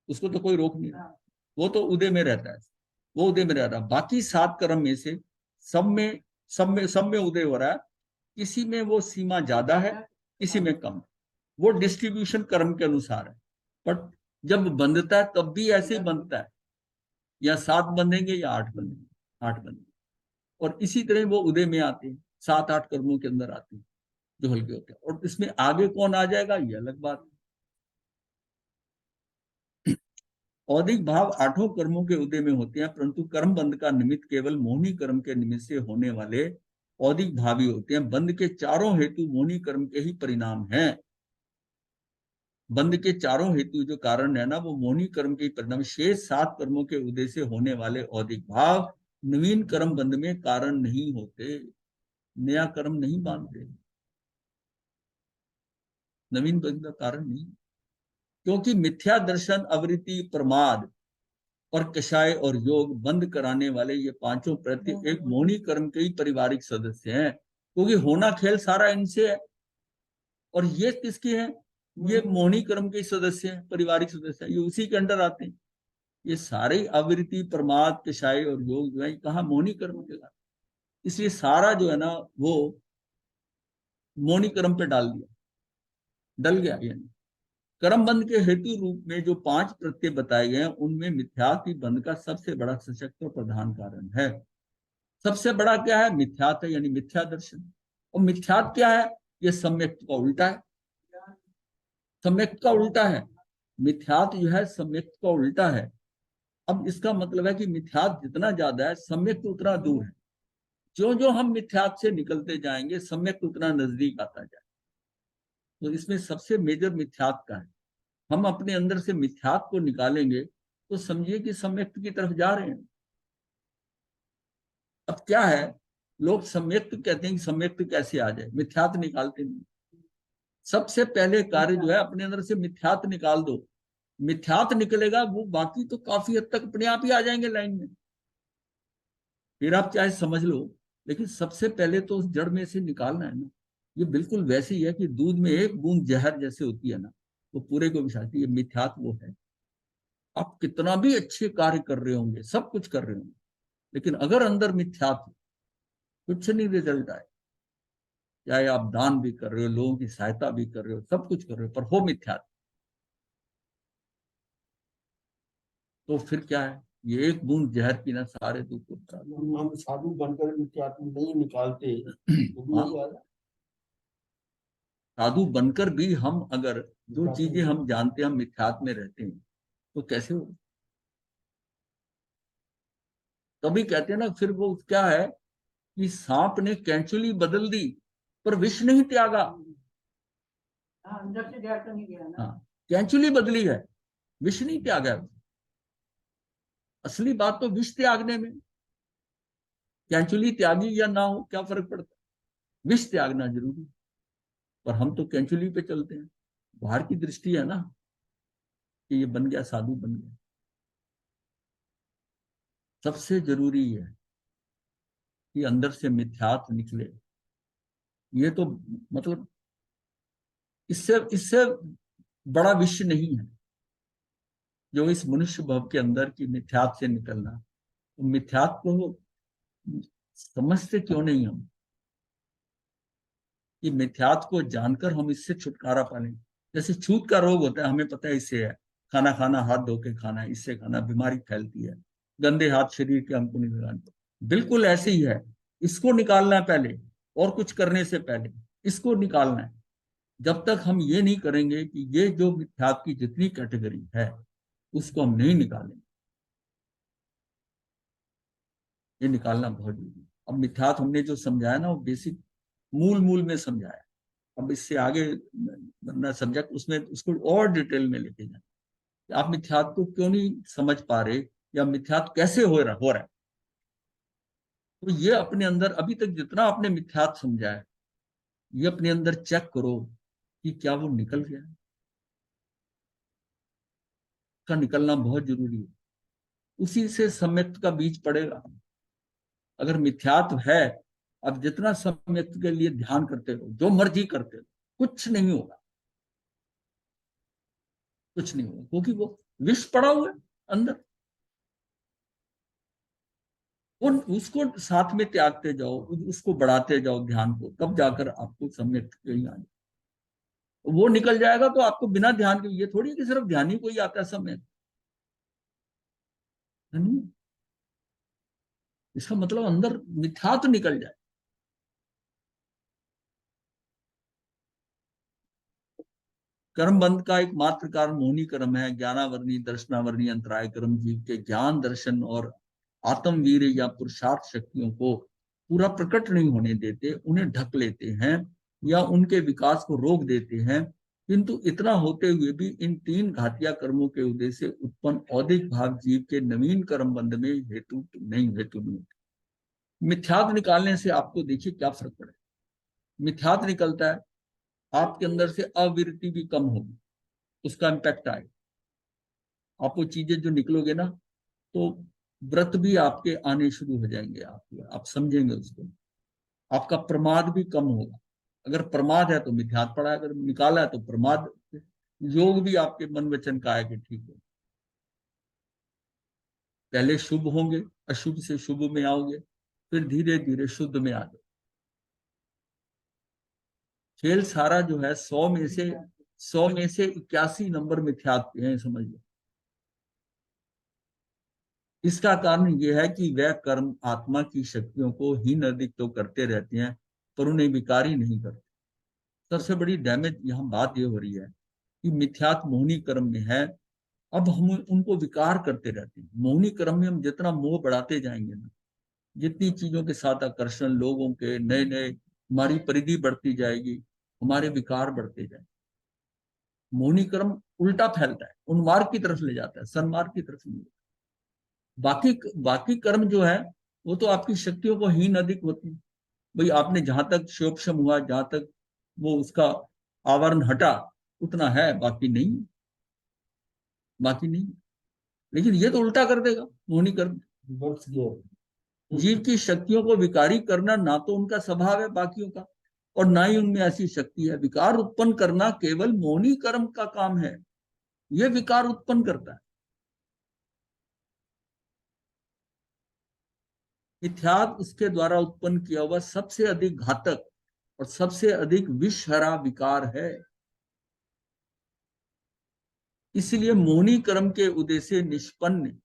उसको तो कोई रोक नहीं रहा, वो तो उदय में रहता है, वो उदय में रहता है। बाकी 7 कर्म में से सब में उदय हो रहा है। किसी में वो सीमा ज्यादा है, किसी में कम। वो डिस्ट्रीब्यूशन कर्म के अनुसार है। बट जब बंधता है तब भी ऐसे ही बंधता है, या 7 बंधेंगे या 8 बंधेंगे, 8 बंधेंगे। और इसी तरह वो उदय में आते हैं, 7-8 कर्मों के अंदर आते हैं जो हल्के होते हैं। और इसमें आगे कौन आ जाएगा ये अलग बात है। औदिक भाव 8 कर्मों के उदय में होते हैं, परंतु कर्म बंध का निमित्त केवल मोहनी कर्म के निमित्त से होने वाले औदिक भावी होते हैं। बंध के चारों हेतु मोहनी कर्म के ही परिणाम हैं। बंध के चारों हेतु जो कारण है ना, वो मोहनी कर्म के ही परिणाम। शेष 7 कर्मों के उदय से होने वाले औदिक भाव नवीन कर्म बंध में कारण नहीं होते, नया कर्म नहीं बांधते, नवीन बंध का कारण नहीं। क्योंकि मिथ्या दर्शन, अवृत्ति, प्रमाद और कषाय और योग बंद कराने वाले ये पांचों प्रति एक मोहनी कर्म के ही पारिवारिक सदस्य हैं। क्योंकि होना खेल सारा इनसे है, और ये किसके हैं? ये मोहनी कर्म के सदस्य हैं, पारिवारिक सदस्य हैं, ये उसी के अंडर आते हैं। ये सारे अवृत्ति, प्रमाद, कषाय और योग जो है कहा मोहनी कर्म के लाते। इसलिए सारा जो है ना वो मोहनी कर्म पे डाल दिया, डल गया। यानी कर्म बंध के हेतु रूप में जो 5 प्रत्यय बताए गए हैं, उनमें मिथ्यात्व ही बंध का सबसे बड़ा सशक्त और प्रधान कारण है। सबसे बड़ा क्या है? मिथ्यात्व, यानी मिथ्या दर्शन। और मिथ्यात्व क्या है? ये सम्यक का उल्टा है। सम्यक का उल्टा है मिथ्यात्व, जो है सम्यक का उल्टा है। अब इसका मतलब है कि मिथ्यात्व जितना ज्यादा है, सम्यक उतना दूर है। जो जो हम मिथ्यात्व से निकलते जाएंगे, सम्यक उतना नजदीक आता जाए। तो इसमें सबसे मेजर मिथ्यात्व का है। हम अपने अंदर से मिथ्यात्व को निकालेंगे तो समझिए कि सम्यक की तरफ जा रहे हैं। अब क्या है, लोग सम्यक कहते हैं कि सम्यक कैसे आ जाए, मिथ्यात्व निकालते नहीं। सबसे पहले कार्य जो है, अपने अंदर से मिथ्यात्व निकाल दो। मिथ्यात्व निकलेगा, वो बाकी तो काफी हद तक अपने आप ही आ जाएंगे लाइन में। फिर आप चाहे समझ लो, लेकिन सबसे पहले तो उस जड़ में से निकालना है ना। ये बिल्कुल वैसे ही है कि दूध में एक बूंद जहर जैसे होती है ना, वो पूरे को विषाती है। मिथ्यात्व वो है। आप कितना भी अच्छे कार्य कर रहे होंगे, सब कुछ कर रहे होंगे, लेकिन अगर अंदर मिथ्यात्व, कुछ नहीं रिजल्ट आए। चाहे आप दान भी कर रहे हो, लोगों की सहायता भी कर रहे हो, सब कुछ कर रहे हो, पर हो मिथ्यात्व, तो फिर क्या है? ये एक बूंद जहर पीना सारे दुख को हटा देगा। हम साधु बनकर मिथ्यात्व नहीं निकालते तो भी हाँ, यही आ रहा है। साधु बनकर भी हम अगर जो चीजें हम जानते हैं हम मिथ्यात्व में रहते हैं, तो कैसे हो? तभी कहते हैं ना, फिर वो क्या है कि सांप ने कैंचुली बदल दी पर विष नहीं त्यागा। अंदर से जहर तो नहीं गया ना। हाँ, कैंचुली बदली है, विष नहीं त्यागा है। असली बात तो विष त्यागने में। कैंचुली त्यागी या ना हो क्या फर्क पड़ता है, विष त्यागना जरूरी। पर हम तो कैंचुली पे चलते हैं। बाहर की दृष्टि है ना कि ये बन गया, साधु बन गया। सबसे जरूरी है कि अंदर से मिथ्यात्व निकले। ये तो मतलब इससे इससे बड़ा विषय नहीं है। जो इस मनुष्य भव के अंदर की मिथ्यात्व से निकलना, तो मिथ्यात्व को समझते क्यों नहीं हम, कि मिथ्यात्व को जानकर हम इससे छुटकारा पालें। जैसे छूत का रोग होता है, हमें पता है इससे है, खाना खाना हाथ धो के खाना, इससे खाना बीमारी फैलती है, गंदे हाथ शरीर के अंग को नहीं लगाने। बिल्कुल ऐसे ही है, इसको निकालना है पहले, और कुछ करने से पहले इसको निकालना है। जब तक हम ये नहीं करेंगे कि ये जो मिथ्यात्व की जितनी कैटेगरी है उसको हम नहीं निकालेंगे, ये निकालना बहुत जरूरी है। अब मिथ्यात्व हमने जो समझाया ना, वो बेसिक मूल मूल में समझाया। अब इससे आगे अपना सब्जेक्ट उसमें उसको और डिटेल में लेके जाए। आप मिथ्यात्व को क्यों नहीं समझ पा रहे, या मिथ्यात्व कैसे हो रहा है, तो ये अपने अंदर अभी तक जितना आपने मिथ्यात्व समझा है, ये अपने अंदर चेक करो कि क्या वो निकल गया है। का निकलना बहुत जरूरी है, उसी से सम्यक्त का बीज पड़ेगा। अगर मिथ्यात्व है, अब जितना सम्यक्त के लिए ध्यान करते रहो, जो मर्जी करते रहो, कुछ नहीं होगा, कुछ नहीं होगा, क्योंकि वो विष पड़ा हुआ है अंदर। उन उसको साथ में त्यागते जाओ, उसको बढ़ाते जाओ ध्यान को, तब जाकर आपको सम्यक कहीं आए। वो निकल जाएगा तो आपको बिना ध्यान के, ये थोड़ी कि सिर्फ ध्यान ही कोई आता है समय, नहीं। इसका मतलब अंदर मिथ्या तो निकल जाए। कर्म बंध का एक मात्र कारण मोहिनी कर्म है। ज्ञानावरणी दर्शनावरणी अंतराय कर्म जीव के ज्ञान दर्शन और आत्मवीर या पुरुषार्थ शक्तियों को पूरा प्रकट नहीं होने देते, उन्हें ढक लेते हैं या उनके विकास को रोक देते हैं। किंतु इतना होते हुए भी इन तीन घातिया कर्मों के उदय से उत्पन्न औदिक भाव जीव के नवीन कर्म बंध में हेतु नहीं। मिथ्यात्व निकालने से आपको देखिए क्या फर्क पड़े। मिथ्यात्व निकलता है, आपके अंदर से अविरति भी कम होगी, उसका इम्पैक्ट आएगा। आप वो चीजें जो निकलोगे ना, तो व्रत भी आपके आने शुरू हो जाएंगे, आप समझेंगे उसको। आपका प्रमाद भी कम होगा। अगर प्रमाद है तो मिथ्यात्व पड़ा है, अगर निकाला है तो प्रमाद। योग भी आपके मन वचन का है कि ठीक है, पहले शुभ होंगे, अशुभ से शुभ में आओगे, फिर धीरे धीरे शुद्ध में आ जाओ। खेल सारा जो है 100 में से 81 नंबर मिथ्यात्व हैं, समझ लो। इसका कारण यह है कि वह कर्म आत्मा की शक्तियों को हीन अधिक तो करते रहते हैं, पर उन्हें विकारी नहीं करते। सबसे बड़ी डैमेज यहाँ बात यह हो रही है कि मिथ्यात्व मोहिनी कर्म में है। अब हम उनको विकार करते रहते हैं। मोहिनी कर्म में हम जितना मोह बढ़ाते जाएंगे ना, जितनी चीजों के साथ आकर्षण, लोगों के नए नए, हमारी परिधि बढ़ती जाएगी, हमारे विकार बढ़ते जाएंगे। मोहिनी कर्म उल्टा फैलता है, उन्मार्ग की तरफ ले जाता है, सन्मार्ग की तरफ नहीं। बाकी बाकी कर्म जो है, वो तो आपकी शक्तियों को हीन अधिक होती है। भाई आपने जहां तक शोपशम हुआ, जहां तक वो उसका आवरण हटा, उतना है, बाकी नहीं, बाकी नहीं। लेकिन ये तो उल्टा कर देगा मोहिनी कर्म। बस गया। जीव की शक्तियों को विकारी करना ना तो उनका स्वभाव है बाकियों का, और ना ही उनमें ऐसी शक्ति है। विकार उत्पन्न करना केवल मोहिनी कर्म का काम है, ये विकार उत्पन्न करता है। मिथ्यात्व उसके द्वारा उत्पन्न किया हुआ सबसे अधिक घातक और सबसे अधिक विषहरा विकार है। इसलिए मोहिनी कर्म के उदय से निष्पन्न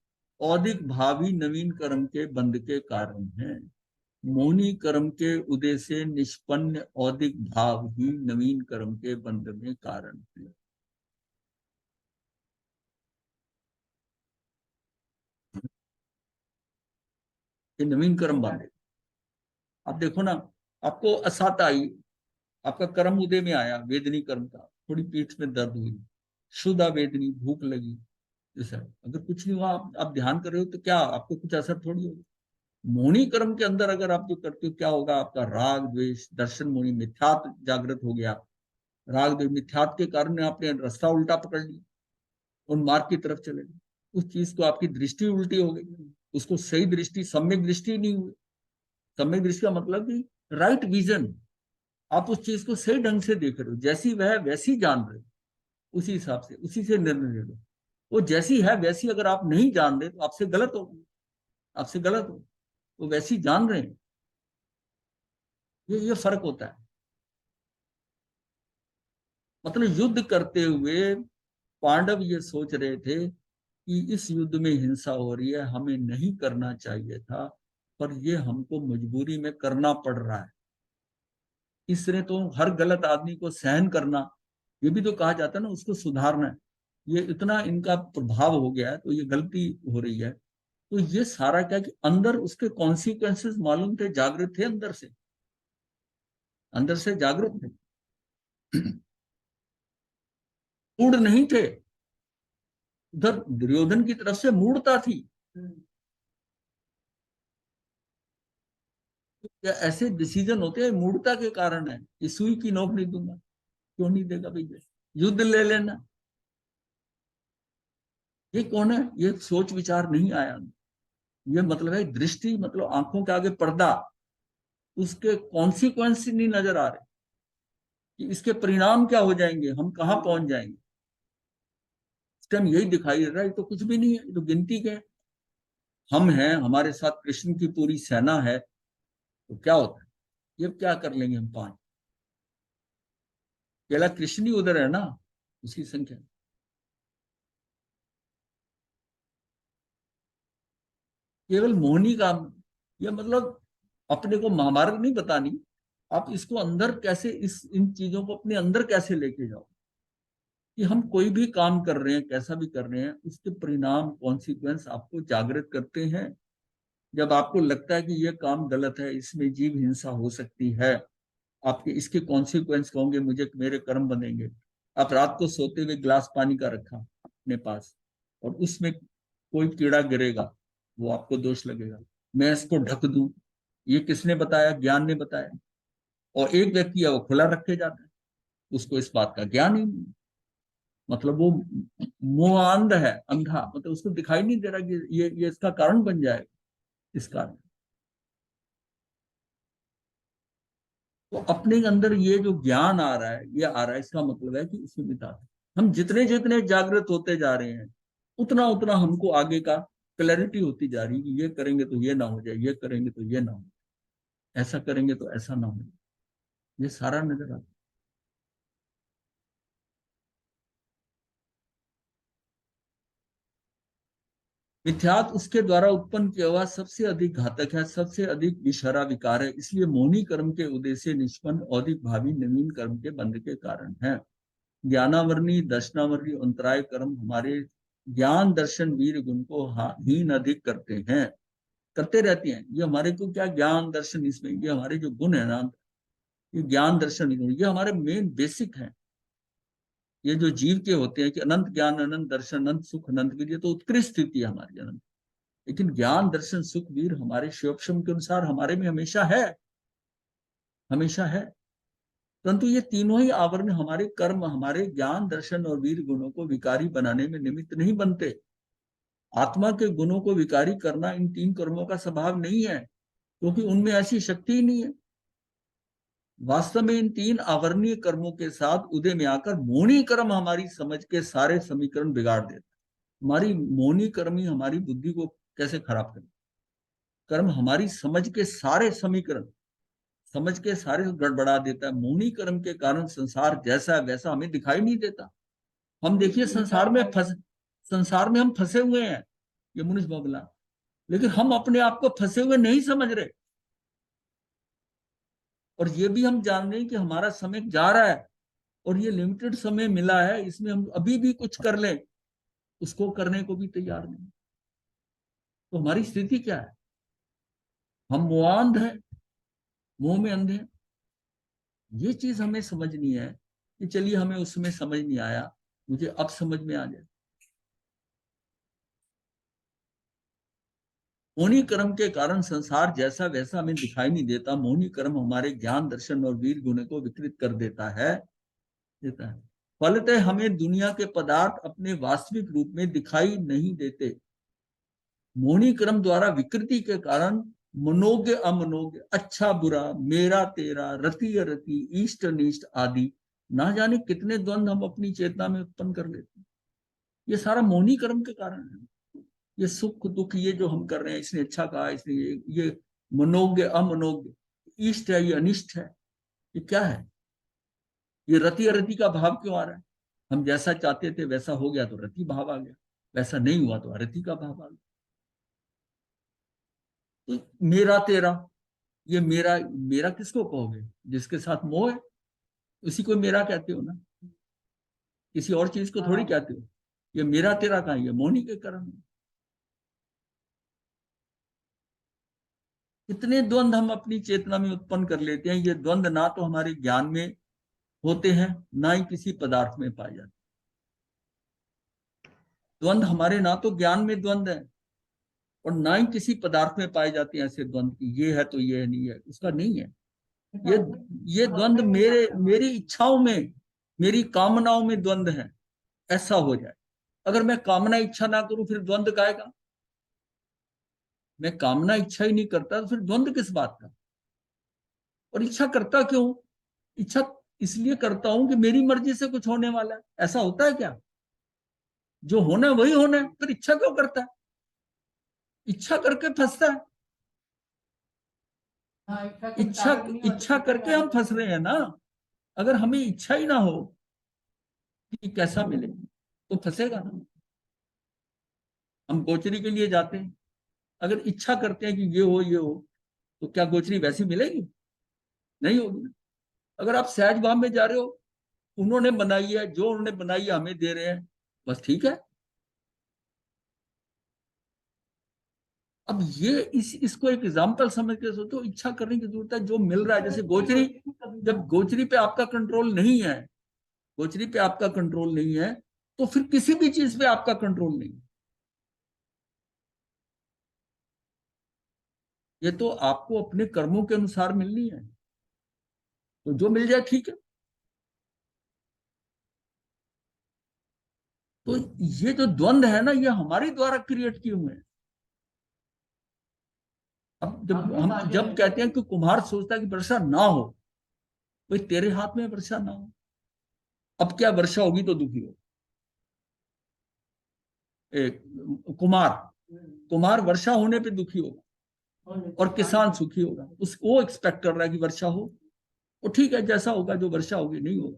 औदिक भावी नवीन कर्म के बंध के कारण है। मोहिनी कर्म के उदय से निष्पन्न औदिक भाव ही नवीन कर्म के बंध में कारण है। ये नवीन कर्म बांधे। आप देखो ना, आपको असाता आई, आपका कर्म उदय में आया, वेदनी कर्म का, थोड़ी पीठ में दर्द हुई, शुद्ध वेदनी, भूख लगी, जैसा अगर कुछ नहीं हुआ, आप ध्यान कर रहे हो तो क्या आपको कुछ असर थोड़ी होगा। मोहिनी कर्म के अंदर अगर आप जो करते हो, क्या होगा, आपका राग द्वेष दर्शन मोहिनी मिथ्यात्व जागृत हो गया। राग द्वेष मिथ्यात्व के कारण आपने रास्ता उल्टा पकड़ लिया, उन मार्ग की तरफ चले गए, उस चीज को आपकी दृष्टि उल्टी हो गई, उसको सही दृष्टि, सम्यक दृष्टि नहीं हुई। सम्यक दृष्टि का मतलब कि राइट विजन, आप उस चीज को सही ढंग से देख रहे हो, जैसी वह वैसी जान रहे हो, उसी हिसाब से उसी से निर्णय ले लो। वो जैसी है वैसी अगर आप नहीं जान रहे तो आपसे गलत हो, आपसे गलत हो, वो वैसी जान रहे हैं। ये फर्क होता है। मतलब युद्ध करते हुए पांडव ये सोच रहे थे कि इस युद्ध में हिंसा हो रही है, हमें नहीं करना चाहिए था, पर ये हमको मजबूरी में करना पड़ रहा है। इसने तो हर गलत आदमी को सहन करना, ये भी तो कहा जाता है ना, उसको सुधारना है। ये इतना इनका प्रभाव हो गया है, तो ये गलती हो रही है। तो ये सारा क्या कि अंदर उसके कॉन्सिक्वेंसेस मालूम थे, जागृत थे, अंदर से जागृत थे, मूड नहीं थे। उधर दुर्योधन की तरफ से मूर्ता थी। या ऐसे डिसीजन होते हैं मूर्ता के कारण है, ये सुई की नोक नहीं दूंगा, क्यों नहीं देगा भैया, युद्ध ले लेना, ये कौन है, ये सोच विचार नहीं आया। ये मतलब है दृष्टि, मतलब आंखों के आगे पर्दा, उसके कॉन्सिक्वेंस नहीं नजर आ रहे कि इसके परिणाम क्या हो जाएंगे, हम कहाँ पहुंच जाएंगे। इस टाइम यही दिखाई दे रहा है, ये तो कुछ भी नहीं है, ये तो गिनती के, हम हैं, हमारे साथ कृष्ण की पूरी सेना है, तो क्या होता है, ये क्या कर लेंगे हम पांच, केवल कृष्ण ही उधर है ना, उसकी संख्या। केवल मोहनी काम, ये मतलब अपने को महाभारत नहीं बतानी, आप इसको अंदर कैसे, इस इन चीजों को अपने अंदर कैसे लेके जाओ कि हम कोई भी काम कर रहे हैं, कैसा भी कर रहे हैं, उसके परिणाम कॉन्सिक्वेंस आपको जागृत करते हैं। जब आपको लगता है कि ये काम गलत है, इसमें जीव हिंसा हो सकती है, आपके इसके कॉन्सिक्वेंस होंगे, मुझे मेरे कर्म बनेंगे। आप रात को सोते हुए गिलास पानी का रखा अपने पास, और उसमें कोई कीड़ा गिरेगा, वो आपको दोष लगेगा। मैं इसको ढक दूं, ये किसने बताया, ज्ञान ने बताया। और एक व्यक्ति है वो खुला रखे जाता है, उसको इस बात का ज्ञान ही नहीं, मतलब वो मोहांध है, अंधा, मतलब उसको दिखाई नहीं दे रहा कि ये इसका कारण बन जाएगा, इस कारण। तो अपने अंदर ये जो ज्ञान आ रहा है, ये आ रहा है, इसका मतलब है कि इसमें मिटा, हम जितने जितने जागृत होते जा रहे हैं, उतना उतना हमको आगे का क्लैरिटी होती जा रही है कि ये करेंगे तो ये ना हो जाए, ये करेंगे तो ये ना हो, ऐसा करेंगे तो ऐसा ना हो, ये सारा नजर आता है। मिथ्यात्व उसके द्वारा उत्पन्न किया हुआ सबसे अधिक घातक है, सबसे अधिक विषहरा विकार है, इसलिए मोहनी कर्म के उदय से निष्पन्न अधिक भावी नवीन कर्म के बंध के कारण है। ज्ञानावरणी दर्शनावरणी अंतराय कर्म हमारे ज्ञान दर्शन वीर गुण को हीन अधिक करते हैं, करते रहती हैं। ये हमारे को क्या ज्ञान दर्शन, इसमें ये हमारे जो गुण है ना, ये ज्ञान दर्शन गुण, ये हमारे मेन बेसिक है। ये जो जीव के होते हैं कि अनंत ज्ञान अनंत दर्शन अनंत सुख अनंत वीर, ये तो उत्कृष्ट स्थिति है हमारी अनंत। लेकिन ज्ञान दर्शन सुख वीर हमारे शिवक्षम के अनुसार हमारे में हमेशा है, हमेशा है। परंतु ये तीनों ही आवरण हमारे कर्म, हमारे ज्ञान दर्शन और वीर गुणों को विकारी बनाने में निमित्त नहीं बनते। आत्मा के गुणों को विकारी करना इन तीन कर्मों का स्वभाव नहीं है, क्योंकि उनमें ऐसी शक्ति ही नहीं है। वास्तव में इन तीन आवरणीय कर्मों के साथ उदय में आकर मौनी कर्म हमारी समझ के सारे समीकरण बिगाड़ देता है। हमारी मौनी कर्म ही हमारी बुद्धि को कैसे खराब करे, कर्म हमारी समझ के सारे समीकरण, समझ के सारे गड़बड़ा देता है। मौनी कर्म के कारण संसार जैसा है वैसा हमें दिखाई नहीं देता। हम देखिए संसार में हम फंसे हुए हैं, ये मुनिष बोला, लेकिन हम अपने आप को फंसे हुए नहीं समझ रहे। और ये भी हम जान रहे हैं कि हमारा समय जा रहा है, और ये लिमिटेड समय मिला है, इसमें हम अभी भी कुछ कर लें, उसको करने को भी तैयार नहीं। तो हमारी स्थिति क्या है, हम मुआंध हैं, मुंह में अंधे हैं। ये चीज हमें समझनी है कि चलिए हमें उस समय समझ नहीं आया, मुझे अब समझ में आ जाए। मोहनी कर्म के कारण संसार जैसा वैसा हमें दिखाई नहीं देता। मोहनी कर्म हमारे ज्ञान दर्शन और वीर गुण को विकृत कर देता है। फलतः हमें दुनिया के पदार्थ अपने वास्तविक रूप में दिखाई नहीं देते। मोहनी कर्म द्वारा विकृति के कारण मनोज्ञ अमनोज्ञ, अच्छा बुरा, मेरा तेरा, रति अरति, इष्ट अनिष्ट आदि ना जाने कितने द्वंद्व हम अपनी चेतना में उत्पन्न कर लेते हैं। ये सारा मोहनी कर्म के कारण है। ये सुख दुख ये जो हम कर रहे हैं, इसने अच्छा कहा, इसने ये मनोज्ञ अमनोज्ञ, इष्ट है ये अनिष्ट है, ये क्या है? ये रति अरति का भाव क्यों आ रहा है? हम जैसा चाहते थे वैसा हो गया तो रति भाव आ गया, वैसा नहीं हुआ तो अरति का भाव आ गया। तो मेरा तेरा, ये मेरा मेरा किसको कहोगे? जिसके साथ मोह है उसी को मेरा कहते हो ना, किसी और चीज को थोड़ी कहते हो। ये मेरा तेरा कहाँ, ये मोहनी के कर्म है। इतने द्वंद हम अपनी चेतना में उत्पन्न कर लेते हैं। ये द्वंद ना तो हमारे ज्ञान में होते हैं, ना ही किसी पदार्थ में पाए जाते। द्वंद हमारे ना तो ज्ञान में द्वंद है और ना ही किसी पदार्थ में पाए जाते हैं ऐसे द्वंद की ये है तो ये नहीं है, उसका नहीं है। ये ये द्वंद मेरी इच्छाओं में, मेरी कामनाओं में द्वंद है। ऐसा हो जाए, अगर मैं कामना इच्छा ना करूं फिर द्वंद काएगा? मैं कामना इच्छा ही नहीं करता तो फिर द्वंद किस बात का? और इच्छा करता क्यों? इच्छा इसलिए करता हूं कि मेरी मर्जी से कुछ होने वाला है। ऐसा होता है क्या? जो होना है वही होना है, फिर इच्छा क्यों करता है? इच्छा करके फंसता है। इच्छा इच्छा करके हम फंस रहे हैं ना। अगर हमें इच्छा ही ना हो कि कैसा मिले तो फंसेगा ना। हम गोचरी के लिए जाते हैं, अगर इच्छा करते हैं कि ये हो तो क्या गोचरी वैसी मिलेगी? नहीं होगी। अगर आप सहज भाव में जा रहे हो, उन्होंने बनाई है, जो उन्होंने बनाई है हमें दे रहे हैं, बस ठीक है। अब ये इसको एक एग्जाम्पल समझ के सोचो, इच्छा करने की जरूरत है। जो मिल रहा है, जैसे गोचरी, जब गोचरी पे आपका कंट्रोल नहीं है, गोचरी पे आपका कंट्रोल नहीं है तो फिर किसी भी चीज पे आपका कंट्रोल नहीं है। ये तो आपको अपने कर्मों के अनुसार मिलनी है, तो जो मिल जाए ठीक है। तो ये जो द्वंद है ना, ये हमारे द्वारा क्रिएट किए हुए हैं। अब जब कहते हैं कि कुम्हार सोचता है कि वर्षा ना हो, भाई तेरे हाथ में वर्षा ना हो। अब क्या, वर्षा होगी तो दुखी हो? एक कुमार कुमार वर्षा होने पे दुखी होगा और किसान सुखी होगा। उसको एक्सपेक्ट कर रहा है कि वर्षा हो, तो ठीक है, जैसा होगा, जो वर्षा होगी। नहीं होगा,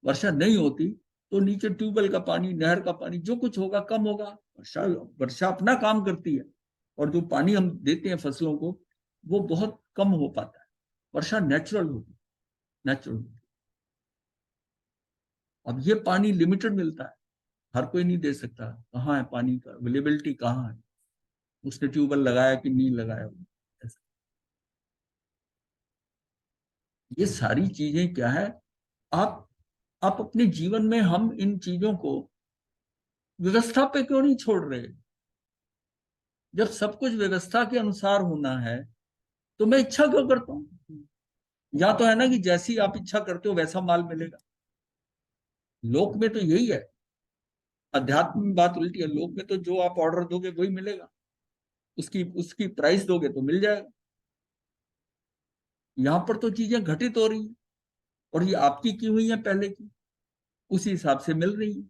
वर्षा नहीं होती तो नीचे ट्यूबवेल का पानी, नहर का पानी, जो कुछ होगा कम होगा। वर्षा वर्षा अपना काम करती है, और जो पानी हम देते हैं फसलों को वो बहुत कम हो पाता है। वर्षा नेचुरल होती, नेचुरल। अब ये पानी लिमिटेड मिलता है, हर कोई नहीं दे सकता। कहाँ है पानी का अवेलेबिलिटी, कहाँ है? उसने ट्यूबवेल लगाया कि नहीं लगाया? ये सारी चीजें क्या है? आप आप अपने जीवन में, हम इन चीजों को व्यवस्था पे क्यों नहीं छोड़ रहे? जब सब कुछ व्यवस्था के अनुसार होना है तो मैं इच्छा क्यों करता हूँ? या तो है ना कि जैसी आप इच्छा करते हो वैसा माल मिलेगा। लोक में तो यही है, अध्यात्म में बात उल्टी है। लोक में तो जो आप ऑर्डर दोगे वही मिलेगा, उसकी उसकी प्राइस दोगे तो मिल जाएगा। यहाँ पर तो चीजें घटित हो रही हैं, और ये आपकी की हुई है पहले की, उसी हिसाब से मिल रही है।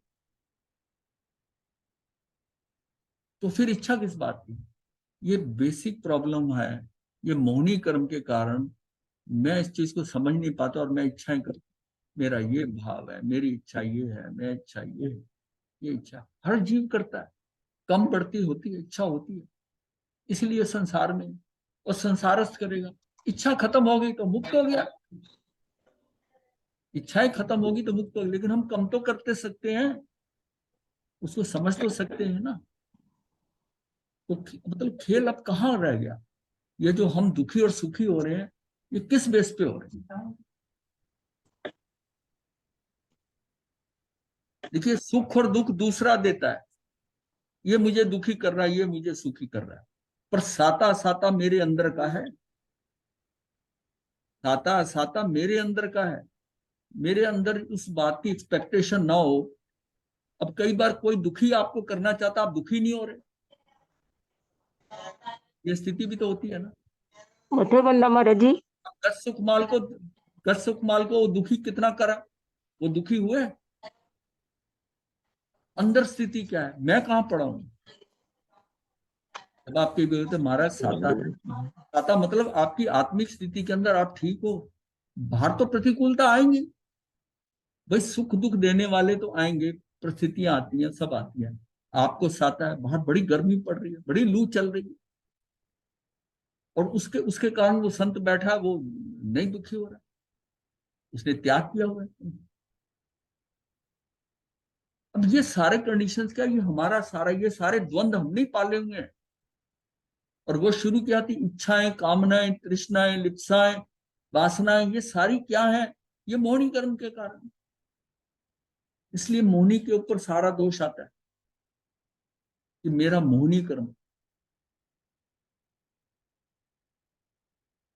तो फिर इच्छा किस बात की? ये बेसिक प्रॉब्लम है। ये मोहनी कर्म के कारण मैं इस चीज को समझ नहीं पाता और मैं इच्छाएं करता। मेरा ये भाव है, मेरी इच्छा ये है, मैं इच्छा ये है। ये इच्छा हर जीव करता है, कम बढ़ती होती है, इच्छा होती है, इसलिए संसार में। और संसारस्थ करेगा। इच्छा खत्म हो गई तो मुक्त हो गया, इच्छाएं खत्म होगी तो मुक्त हो गई। लेकिन हम कम तो करते सकते हैं, उसको समझ तो सकते हैं ना। तो मतलब खेल अब कहाँ रह गया? ये जो हम दुखी और सुखी हो रहे हैं, ये किस बेस पे हो रहे हैं? देखिए, सुख और दुख दूसरा देता है। ये मुझे दुखी कर रहा है, ये मुझे सुखी कर रहा है, पर साता साता मेरे अंदर का है। साता साता मेरे अंदर का है। मेरे अंदर उस बात की एक्सपेक्टेशन ना हो। अब कई बार कोई दुखी आपको करना चाहता, आप दुखी नहीं हो रहे, ये स्थिति भी तो होती है ना। मथे बंदा महाराज जी। गस सुख माल को गस सुख माल को वो दुखी कितना करा, वो दुखी हुए। अंदर स्थिति क्या है, मैं कहाँ पड़ा हूं। जब आपके बोलते महाराज साता है, साता मतलब आपकी आत्मिक स्थिति के अंदर आप ठीक हो। बाहर तो प्रतिकूलता आएंगी भाई, सुख दुख देने वाले तो आएंगे, परिस्थितियां आती हैं, सब आती हैं। आपको साता है, बाहर बड़ी गर्मी पड़ रही है, बड़ी लू चल रही है, और उसके उसके कारण वो संत बैठा, वो नहीं दुखी हो रहा, उसने त्याग किया हुआ है। अब ये सारे कंडीशंस क्या, ये हमारा सारा, ये सारे द्वंद हम नहीं पाले हुए हैं। और वो शुरू क्या थी, इच्छाएं, कामनाएं, तृष्णाएं, लिप्साएं, वासनाएं, ये सारी क्या है, ये मोहनी कर्म के कारण। इसलिए मोहनी के ऊपर सारा दोष आता है कि मेरा मोहनी कर्म।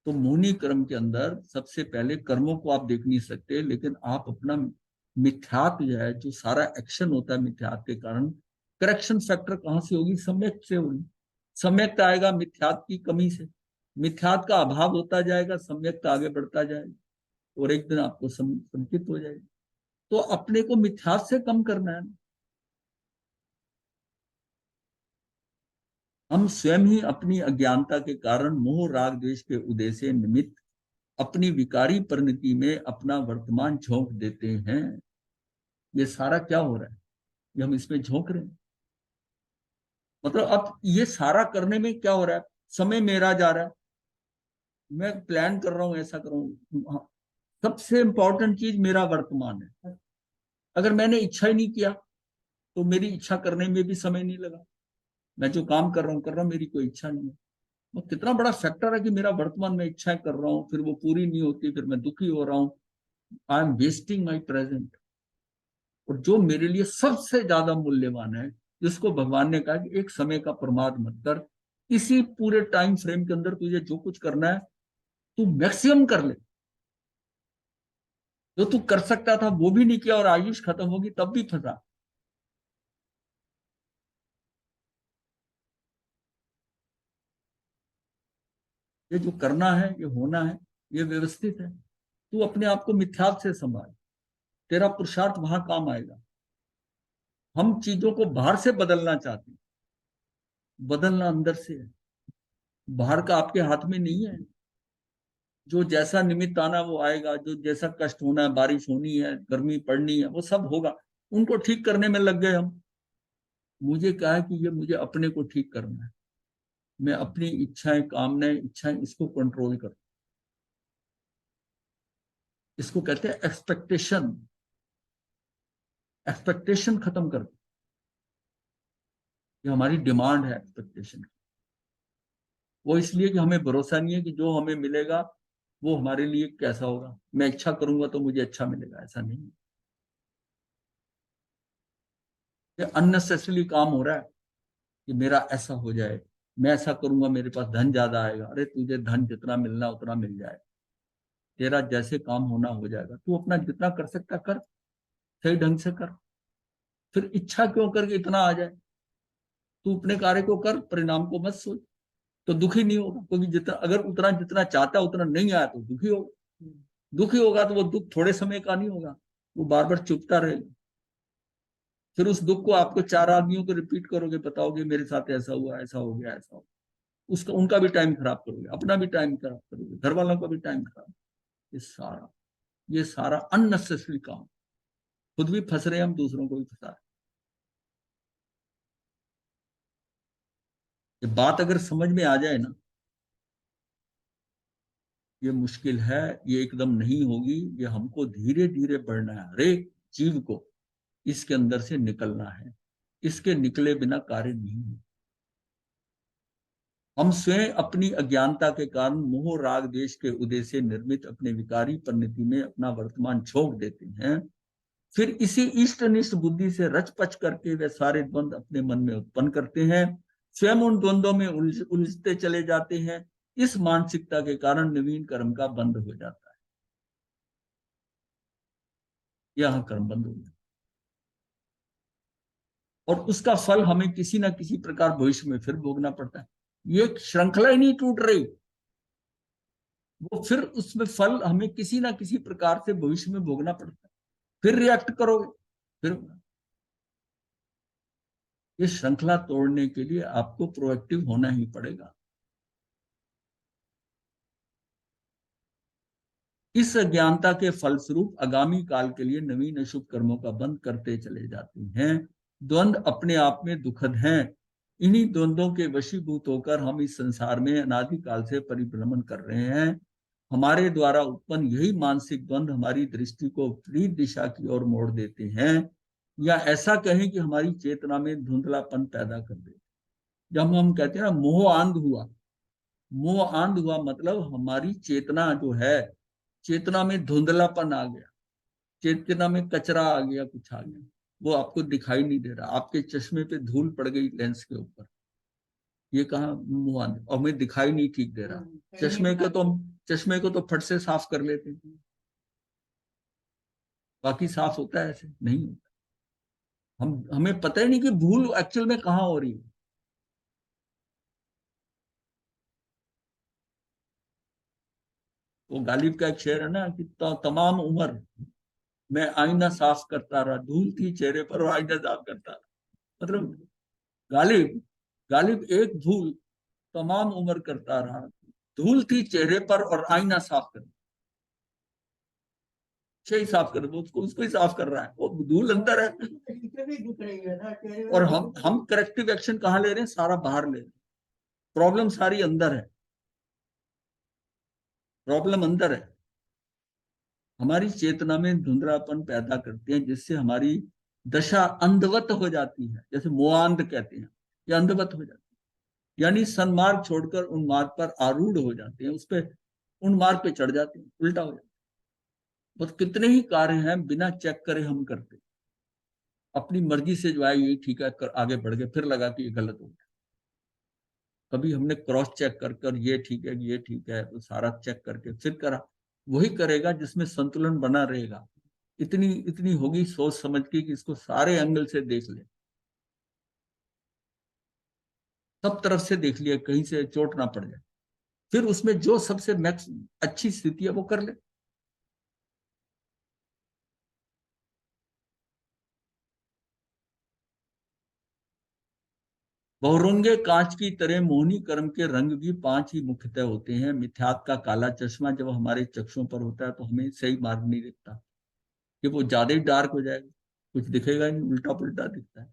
तो मोहनी कर्म के अंदर सबसे पहले कर्मों को आप देख नहीं सकते, लेकिन आप अपना मिथ्यात जो है, जो सारा एक्शन होता है मिथ्यात के कारण, करेक्शन फैक्टर कहां से होगी, सम्यक से होगी। सम्यक आएगा मिथ्यात की कमी से, मिथ्यात का अभाव होता जाएगा, सम्यक आगे बढ़ता जाएगा, और एक दिन आपको संकित हो जाएगा। तो अपने को मिथ्यात से कम करना है। हम स्वयं ही अपनी अज्ञानता के कारण मोह राग द्वेष के उदय से निमित्त अपनी विकारी परिणति में अपना वर्तमान झोंक देते हैं। ये सारा क्या हो रहा है, ये हम इसमें झोंक रहे हैं। मतलब अब ये सारा करने में क्या हो रहा है, समय मेरा जा रहा है, मैं प्लान कर रहा हूं, ऐसा कर रहा हूं। हाँ, सबसे इंपॉर्टेंट चीज मेरा वर्तमान है। अगर मैंने इच्छा ही नहीं किया तो मेरी इच्छा करने में भी समय नहीं लगा। मैं जो काम कर रहा हूँ, मेरी कोई इच्छा नहीं है। वो कितना बड़ा फैक्टर है कि मेरा वर्तमान में इच्छाएं कर रहा हूँ, फिर वो पूरी नहीं होती, फिर मैं दुखी हो रहा हूँ। I am wasting my present. और जो मेरे लिए सबसे ज्यादा मूल्यवान है, जिसको भगवान ने कहा कि एक समय का प्रमाद मत कर, इसी पूरे टाइम फ्रेम के अंदर तुझे जो कुछ करना है तू मैक्सिमम कर ले। जो तू कर सकता था वो भी नहीं किया, और आयुष खत्म होगी तब भी फंसा। ये जो करना है, ये होना है, ये व्यवस्थित है। तू अपने आप को मिथ्यात्व से संभाल, तेरा पुरुषार्थ वहां काम आएगा। हम चीजों को बाहर से बदलना चाहते हैं, बदलना अंदर से है, बाहर का आपके हाथ में नहीं है। जो जैसा निमित्त आना वो आएगा, जो जैसा कष्ट होना है, बारिश होनी है, गर्मी पड़नी है, वो सब होगा। उनको ठीक करने में लग गए हम। मुझे कहा है कि ये मुझे अपने को ठीक करना है, मैं अपनी इच्छाएं, कामनाएं, इच्छाएं, इसको कंट्रोल कर। इसको कहते हैं एक्सपेक्टेशन। एक्सपेक्टेशन खत्म कर, ये हमारी डिमांड है एक्सपेक्टेशन। वो इसलिए कि हमें भरोसा नहीं है कि जो हमें मिलेगा वो हमारे लिए कैसा होगा। मैं इच्छा करूंगा तो मुझे अच्छा मिलेगा, ऐसा नहीं है। ये अननेसेसरी काम हो रहा है कि मेरा ऐसा हो जाए, मैं ऐसा करूंगा मेरे पास धन ज्यादा आएगा। अरे तुझे धन जितना मिलना उतना मिल जाए, तेरा जैसे काम होना हो जाएगा। तू अपना जितना कर सकता कर, सही ढंग से कर। फिर इच्छा क्यों करके इतना आ जाए। तू अपने कार्य को कर, परिणाम को मत सोच, तो दुखी नहीं होगा। क्योंकि जितना, अगर उतना जितना चाहता उतना नहीं आया तो दुखी होगा। दुखी होगा तो वो दुख थोड़े समय का नहीं होगा, वो बार बार चुभता रहेगा। फिर उस दुख को आपको चार आदमियों को रिपीट करोगे, बताओगे मेरे साथ ऐसा हुआ, ऐसा हो गया, ऐसा हो, उसका उनका भी टाइम खराब करोगे, अपना भी टाइम खराब करोगे, घर वालों का भी टाइम खराब। ये सारा अननेसेसरी काम। खुद भी फंस रहे हैं हम, दूसरों को भी फंसा रहे हैं। ये बात अगर समझ में आ जाए ना, ये मुश्किल है, ये एकदम नहीं होगी। ये हमको धीरे धीरे बढ़ना है, हर एक जीव को इसके अंदर से निकलना है। इसके निकले बिना कार्य नहीं है। हम स्वयं अपनी अज्ञानता के कारण मोह राग देश के उदय से निर्मित अपने विकारी परिणति में अपना वर्तमान झोंक देते हैं। फिर इसी इष्ट निष्ठ बुद्धि से रच पच करके वे सारे द्वंद अपने मन में उत्पन्न करते हैं। स्वयं उन द्वंद्वों में उलझते चले जाते हैं। इस मानसिकता के कारण नवीन कर्म का बंद हो जाता है। यह कर्म बंद हो जाता है, और उसका फल हमें किसी ना किसी प्रकार भविष्य में फिर भोगना पड़ता है। ये श्रृंखला ही नहीं टूट रही, वो फिर उसमें फल हमें किसी ना किसी प्रकार से भविष्य में भोगना पड़ता है। फिर रिएक्ट करोगे, फिर ये श्रृंखला तोड़ने के लिए आपको प्रोएक्टिव होना ही पड़ेगा। इस अज्ञानता के फलस्वरूप आगामी काल के लिए नवीन अशुभ कर्मों का बंध करते चले जाते हैं। द्वंद्व अपने आप में दुखद हैं। इन्हीं द्वंद्वों के वशीभूत होकर हम इस संसार में अनादिकाल से परिभ्रमण कर रहे हैं। हमारे द्वारा उत्पन्न यही मानसिक द्वंद्व हमारी दृष्टि को विपरीत दिशा की ओर मोड़ देते हैं, या ऐसा कहें कि हमारी चेतना में धुंधलापन पैदा कर देते। जब हम कहते हैं ना मोह आंध हुआ, मोह आंध हुआ मतलब हमारी चेतना जो है, चेतना में धुंधलापन आ गया, चेतना में कचरा आ गया, कुछ आ गया, वो आपको दिखाई नहीं दे रहा, आपके चश्मे पे धूल पड़ गई लेंस के ऊपर, ये कहा मुंह आंध, और मैं दिखाई नहीं ठीक दे रहा। चश्मे को तो फट से साफ कर लेते हैं, बाकी साफ होता है? ऐसे नहीं होता। हमें पता ही नहीं कि भूल एक्चुअल में कहाँ हो रही है। वो गालिब का एक शेर है ना कि तमाम उम्र मैं आईना साफ करता रहा, धूल थी चेहरे पर और आईना साफ करता रहा। मतलब गालिब गालिब एक भूल तमाम उम्र करता रहा, धूल थी चेहरे पर और आईना साफ कर, ही साफ कर, वो उसको ही साफ कर रहा है, वो धूल अंदर है। और हम करेक्टिव एक्शन कहाँ ले रहे हैं? सारा बाहर ले रहे हैं। प्रॉब्लम सारी अंदर है, प्रॉब्लम अंदर है। हमारी चेतना में धुंधलापन पैदा करते हैं, जिससे हमारी दशा अंधवत हो जाती है, जैसे मोआंध कहते हैं, या अंधवत हो जाती है, यानी सन्मार्ग छोड़कर उन मार्ग पर आरूढ़ हो जाते हैं, उस पर उन मार्ग पे चढ़ जाते हैं, उल्टा हो जाते हैं। बस कितने ही कार्य हैं बिना चेक करे हम करते, अपनी मर्जी से जो है ये ठीक है कर आगे बढ़ गए, फिर लगा कि ये गलत हो गया। कभी हमने क्रॉस चेक कर कर ये ठीक है, ये ठीक है, तो सारा चेक करके फिर करा। वही करेगा जिसमें संतुलन बना रहेगा। इतनी इतनी होगी सोच समझ की कि इसको सारे एंगल से देख ले, सब तरफ से देख लिया, कहीं से चोट ना पड़ जाए, फिर उसमें जो सबसे मैक्स अच्छी स्थिति है वो कर ले। बहुरंगे कांच की तरह मोहनी कर्म के रंग भी पांच ही मुख्यतः होते हैं। मिथ्यात्व का काला चश्मा जब हमारे चक्षुओं पर होता है तो हमें सही मार्ग नहीं दिखता, कि वो ज्यादा ही डार्क हो जाएगा, कुछ दिखेगा ही नहीं, उल्टा पुल्टा दिखता है।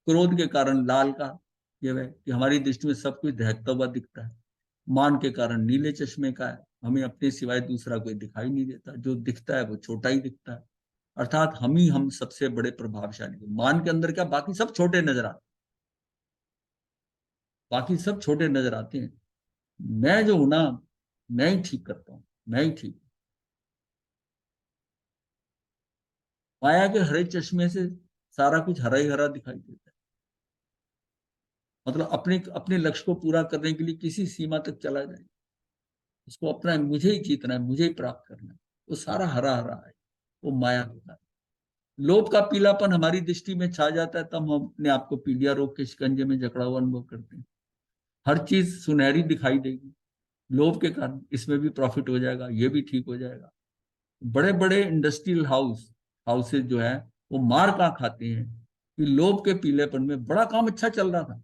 क्रोध के कारण लाल का ये है कि हमारी दृष्टि में सब कुछ दहकता हुआ दिखता है। मान के कारण नीले चश्मे का है, हमें अपने सिवाय दूसरा कोई दिखाई नहीं देता, जो दिखता है वो छोटा ही दिखता है। अर्थात हम सबसे बड़े प्रभावशाली। मान के अंदर क्या, बाकी सब छोटे नजर आते, बाकी सब छोटे नजर आते हैं। मैं जो हूं ना, मैं ही ठीक करता हूं, मैं ही ठीक। माया के हरे चश्मे से सारा कुछ हरा ही हरा दिखाई देता है। मतलब अपने अपने लक्ष्य को पूरा करने के लिए किसी सीमा तक चला जाए, उसको अपना मुझे ही जीतना है, मुझे ही प्राप्त करना है, वो सारा हरा हरा है, वो माया होता है। लोभ का पीलापन हमारी दृष्टि में छा जाता है, तब हम अपने आप को पीलिया रोग के शिकंजे में जकड़ा हुआ अनुभव करते हैं। हर चीज सुनहरी दिखाई देगी लोभ के कारण, इसमें भी प्रॉफिट हो जाएगा, ये भी ठीक हो जाएगा। बड़े बड़े इंडस्ट्रियल हाउसेज जो है वो मार का खाते हैं कि लोभ के पीलेपन में बड़ा काम अच्छा चल रहा था,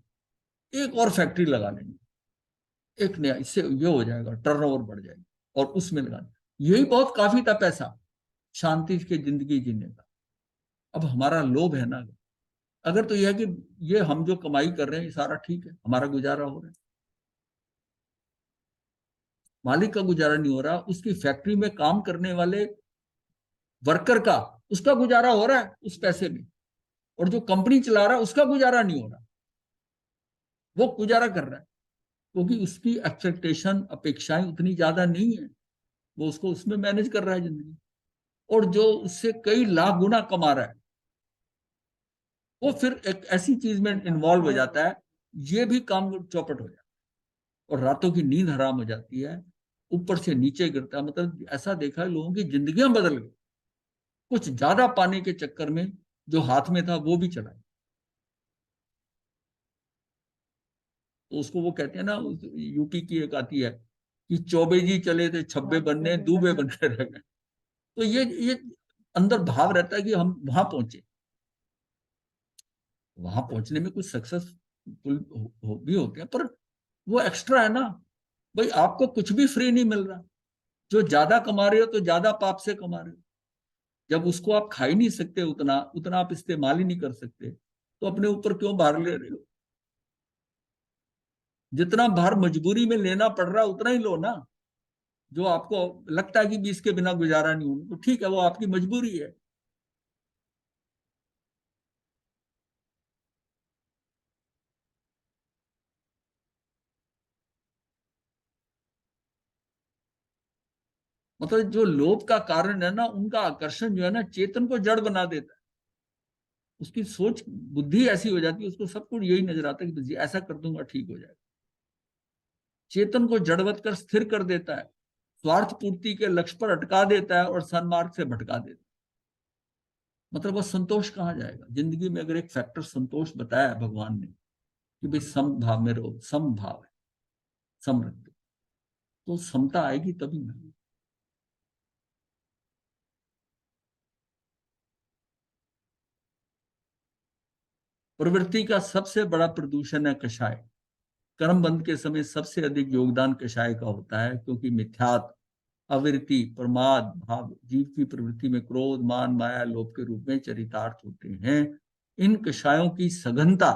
एक और फैक्ट्री लगा लेंगे, एक नया, इससे ये हो जाएगा, टर्नओवर बढ़ जाएगा, और उसमें लगा, यही बहुत काफी था पैसा शांति के जिंदगी जीने का। अब हमारा लोभ है ना, अगर तो यह है कि ये हम जो कमाई कर रहे हैं ये सारा ठीक है, हमारा गुजारा हो रहा है, मालिक का गुजारा नहीं हो रहा, उसकी फैक्ट्री में काम करने वाले वर्कर का, उसका गुजारा हो रहा है उस पैसे में, और जो कंपनी चला रहा है उसका गुजारा नहीं हो रहा, वो गुजारा कर रहा है, क्योंकि उसकी एक्सपेक्टेशन, अपेक्षाएं उतनी ज्यादा नहीं है, वो उसको उसमें मैनेज कर रहा है जिंदगी, और जो उससे कई लाख गुना कमा रहा है वो फिर एक ऐसी चीज में इन्वॉल्व हो जाता है, ये भी काम चौपट हो जाता है, और रातों की नींद हराम हो जाती है, ऊपर से नीचे गिरता है। मतलब ऐसा देखा है लोगों की जिंदगियां बदल गई, कुछ ज्यादा पाने के चक्कर में जो हाथ में था वो भी चला। तो उसको वो कहते हैं ना, यूपी की एक आती है कि चौबे जी चले थे छब्बे बनने, दूबे बन के रह गए। तो ये अंदर भाव रहता है कि हम वहां पहुंचे। वहां पहुंचने में कुछ सक्सेसफुल भी होते हैं, पर वो एक्स्ट्रा है ना भाई। आपको कुछ भी फ्री नहीं मिल रहा। जो ज्यादा कमा रहे हो तो ज्यादा पाप से कमा रहे हो। जब उसको आप खा ही नहीं सकते, उतना उतना आप इस्तेमाल ही नहीं कर सकते, तो अपने ऊपर क्यों भार ले रहे हो? जितना भार मजबूरी में लेना पड़ रहा है उतना ही लो ना। जो आपको लगता है कि भी इसके बिना गुजारा नहीं होगा, तो ठीक है, वो आपकी मजबूरी है। मतलब जो लोभ का कारण है ना, उनका आकर्षण जो है ना, चेतन को जड़ बना देता है। उसकी सोच बुद्धि ऐसी हो जाती है, उसको सब कुछ यही नजर आता है कि बस ऐसा कर दूंगा ठीक हो जाएगा। चेतन को जड़वत कर स्थिर कर देता है, स्वार्थ पूर्ति के लक्ष्य पर अटका देता है और सन्मार्ग से भटका देता है। मतलब वह संतोष कहाँ जाएगा जिंदगी में? अगर एक फैक्टर संतोष बताया है भगवान ने कि भाई सम भाव में रहो, सम भाव है, सम रखते, तो समता आएगी तभी ना। प्रवृत्ति का सबसे बड़ा प्रदूषण है कषाय। कर्म बंध के समय सबसे अधिक योगदान कषाय का होता है, क्योंकि मिथ्यात्व, अविरति, प्रमाद भाव जीव की प्रवृत्ति में क्रोध, मान, माया, लोभ के रूप में चरितार्थ होते हैं। इन कषायों की सघनता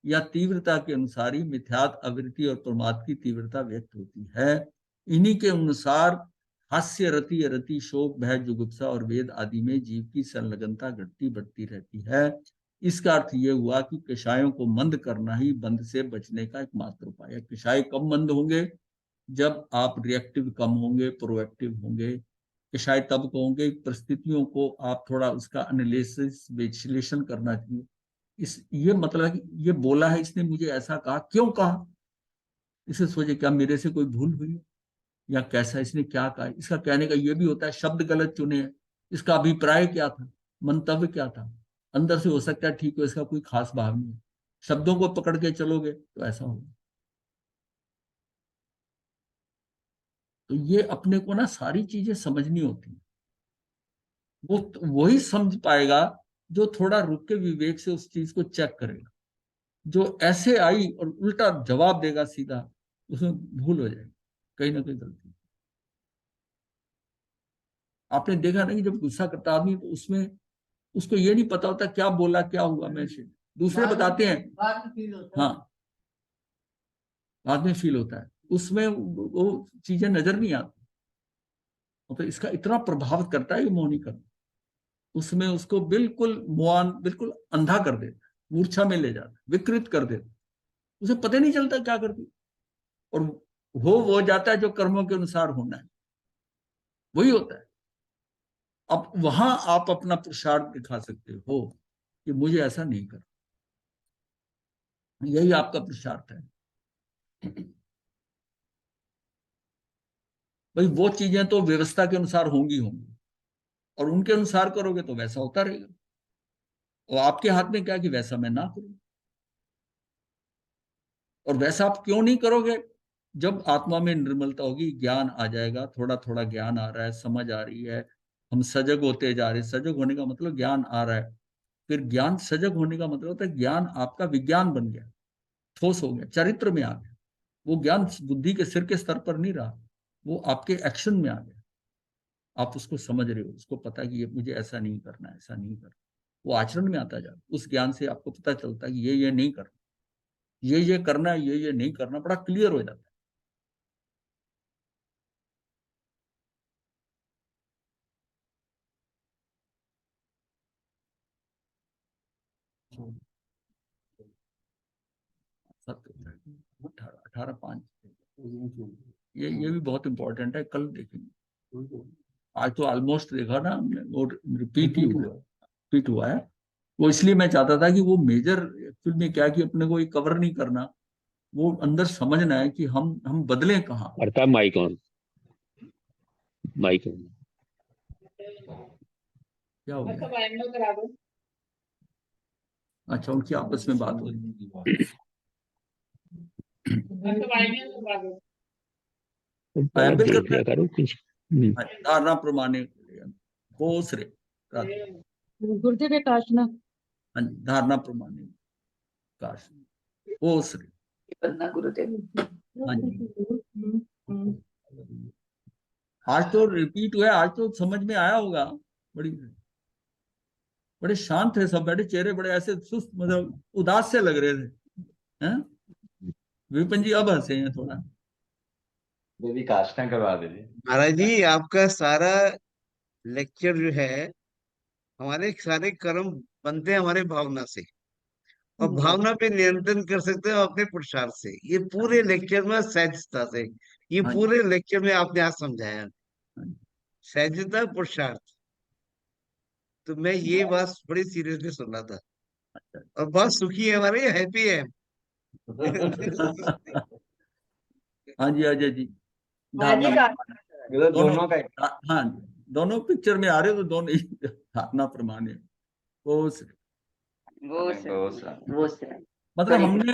या तीव्रता के अनुसार ही मिथ्यात्व, अविरति और प्रमाद की तीव्रता व्यक्त होती है। इन्हीं के अनुसार हास्य, रति, अरति, शोक, भय, जुगुप्सा और वेद आदि में जीव की संलग्नता घटती बढ़ती रहती है। इसका अर्थ यह हुआ कि कषायों को मंद करना ही बंध से बचने का एकमात्र उपाय है। कषाय कब मंद होंगे? जब आप रिएक्टिव कम होंगे, प्रोएक्टिव होंगे। शायद तब कहोगे परिस्थितियों को आप थोड़ा उसका एनालिसिस, विश्लेषण करना चाहिए। इस ये मतलब है कि ये बोला है इसने, मुझे ऐसा कहा, क्यों कहा? इसे सोचे क्या मेरे से कोई भूल हुई है, या कैसा इसने क्या कहा? इसका कहने का ये भी होता है शब्द गलत चुने हैं, इसका अभिप्राय क्या था, मंतव्य क्या था। अंदर से हो सकता है ठीक हो, इसका कोई खास भाव नहीं है। शब्दों को पकड़ के चलोगे तो ऐसा होगा। तो ये अपने को ना सारी चीजें समझनी होती है। वो वही समझ पाएगा जो थोड़ा रुक के विवेक से उस चीज को चेक करेगा। जो ऐसे आई और उल्टा जवाब देगा सीधा, उसमें भूल हो जाएगी, कहीं ना कहीं गलती। आपने देखा नहीं, जब गुस्सा करता आदमी तो उसमें उसको ये नहीं पता होता क्या बोला, क्या हुआ। मैं से दूसरे बताते हैं, हाँ, बाद में फील होता है, उसमें वो चीजें नजर नहीं आती। तो इसका इतना प्रभाव करता है ये मौनीकरण, उसमें उसको बिल्कुल मुआन, बिल्कुल अंधा कर देता है, मूर्छा में ले जाता है, विकृत कर देता है। उसे पता नहीं चलता क्या करती, और वो जाता है जो कर्मों के अनुसार होना है, वही होता है। अब वहां आप अपना पुरुषार्थ दिखा सकते हो कि मुझे ऐसा नहीं कर, यही आपका पुरुषार्थ है। भाई वो चीजें तो व्यवस्था के अनुसार होंगी, और उनके अनुसार करोगे तो वैसा होता रहेगा। और आपके हाथ में क्या कि वैसा मैं ना करूं। और वैसा आप क्यों नहीं करोगे? जब आत्मा में निर्मलता होगी, ज्ञान आ जाएगा, थोड़ा थोड़ा ज्ञान आ रहा है, समझ आ रही है, हम सजग होते जा रहे हैं। सजग होने का मतलब ज्ञान आ रहा है। फिर ज्ञान, सजग होने का मतलब होता है ज्ञान आपका विज्ञान बन गया, ठोस हो गया, चरित्र में आ गया। वो ज्ञान बुद्धि के सिर के स्तर पर नहीं रहा, वो आपके एक्शन में आ गया। आप उसको समझ रहे हो, उसको पता कि ये मुझे ऐसा नहीं करना, ऐसा नहीं करना। वो आचरण में आता जाता, उस ज्ञान से आपको पता चलता है कि ये नहीं करना, ये करना है, ये नहीं करना, बड़ा क्लियर हो जाता है। 18:05 ये भी बहुत इंपॉर्टेंट है, कल देखेंगे। आज तो ऑलमोस्ट देखा ना हमने, वो रिपीट हुआ है। वो इसलिए मैं चाहता था कि वो मेजर एक्चुअल में क्या कि अपने को ये कवर नहीं करना, वो अंदर समझना है कि हम बदले कहाँ। करता माइक ऑन, माइक ऑन। क्या हो गया? अच्छा, उनकी आपस में बात हो रही बात बिल्कुल। देख लिया करो कुछ। धारणा प्रमाणे बोस रे, गुरुदेव एक आसना। हाँ जी, धारणा प्रमाणे काश। ओ श्री। वंदना गुरुदेव। हाँ जी, आज तो रिपीट हुआ, आज तो समझ में आया होगा। बड़े शांत है सब बैठे, चेहरे बड़े ऐसे सुस्त, मतलब उदास से लग रहे थे, हैं? विपिन जी अब हंसे हैं थोड़ा। देवी काष्ठा करवा दीजिए। महाराज जी, आपका सारा लेक्चर जो है, हमारे सारे कर्म बनते हैं हमारे भावना से, और भावना पे नियंत्रण कर सकते हो अपने पुरुषार्थ से। ये पूरे लेक्चर में सहजता से, ये हाँ जी, पूरे लेक्चर में आपने आज समझाया, हाँ जी। सहजता पुरुषार्थ। तो मैं ये बात बड़ी सीरियसली सुन रहा था, और बहुत सुखी है हमारे, हैप्पी है। हाँ जी अजय जी, हाँ जी, धारणा दोनों का हाँ, दोनों पिक्चर में आ रहे तो दोनों ही धारणा प्रमाण है। वो मतलब हमने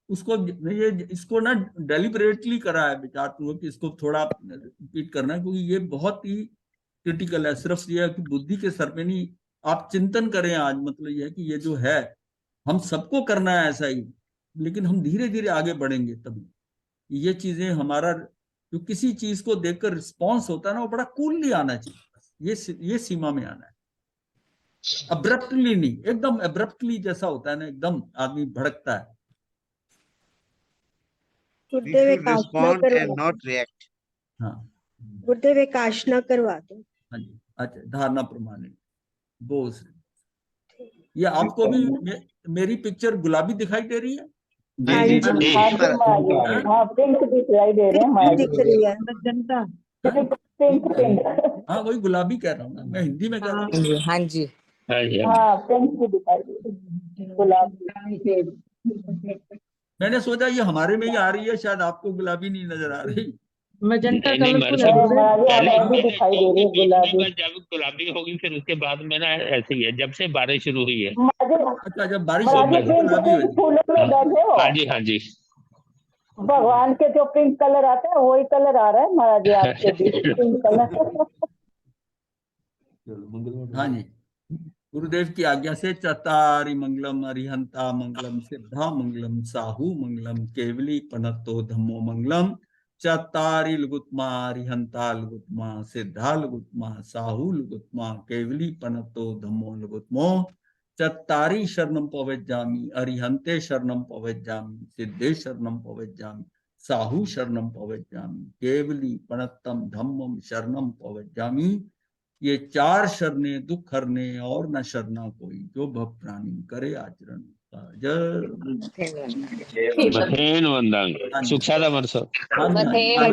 उसको ये इसको ना डेलिबरेटली करा है विचारपूर्वक कि इसको थोड़ा रिपीट करना है, क्योंकि ये बहुत ही क्रिटिकल है। सिर्फ ये है कि बुद्धि के सर पे नहीं, आप चिंतन करें आज। मतलब ये है कि ये जो है हम सबको करना है ऐसा ही, लेकिन हम धीरे धीरे आगे बढ़ेंगे तभी ये चीजें हमारा जो किसी चीज को देखकर रिस्पॉन्स होता है ना, वो बड़ा कूलली आना चाहिए। ये सीमा में आना है, अब्रप्टली नहीं। एकदम अब्रप्टली जैसा होता है ना, एकदम आदमी भड़कता है। We should respond and not react. हाँ गुरुदेव एक आशना करवा दो। हाँ जी, अच्छा धारणा प्रमाण बोस। ये आपको भी मेरी पिक्चर गुलाबी दिखाई दे रही है? हाँ जी जी, जी हाँ, पिंक दिखाई दे रहे हैं हमारे दिख रही है। Pink pink. हाँ वही गुलाबी कह रहा हूँ ना, मैं हिंदी में कह रहा हूँ। हाँ जी, हाँ जी। हाँ जी, हाँ, पिंक भी दिखाई दे रही है, गुलाबी। मैंने सोचा ये हमारे में ही आ रही है, शायद आपको गुलाबी नहीं नजर आ रही। मजंटा नहीं, कलरफुल मरसा है गुरुदेव। पहले हमें भी दिखाई दे रही है गुलाबी। जब गुलाबी होगी फिर उसके बाद में ना ऐसे ही है, जब से बारिश शुरू हुई है। अच्छा, जब बारिश महाराज होगी जी, तो पिंक गुलाबी हो पिंक जाएगी। फूलों में बैठे हो। हाँ जी, हाँ जी। भगवान के जो पिंक कलर आता है वही कलर आ रहा है महाराज जी आपके भी, पिंक कलर। हाँ जी, गुरुदेव की आज्ञा से चतारि मंगलम अरिहंता मंगलम सिद्धा मंगलम साहू मंगलम केवली पनतो धम्मो मंगलम। चतारि लुगुत्मा अरिहंता लुगुत्मा सिद्धा लुगुत्मा साहू लुगुत्मा केवली पनतो धम्मो लुगुत्मो। चत्तारि शरणम पवेज्जामि अरिहंते शरणम पवेज्जामि सिद्धे शरणम पवेज्जामि साहू शरणम पवेज्जामि केवली पणत्तम धम्मम शरणम पवेज्जामि। ये 4 शरणे दुख हरने और न शरणा कोई, जो भव प्राणी करे आचरण। जय मथेन वंदांग हाँ जी, सुख सादा मरसो। हाँ जी, हाँ जी।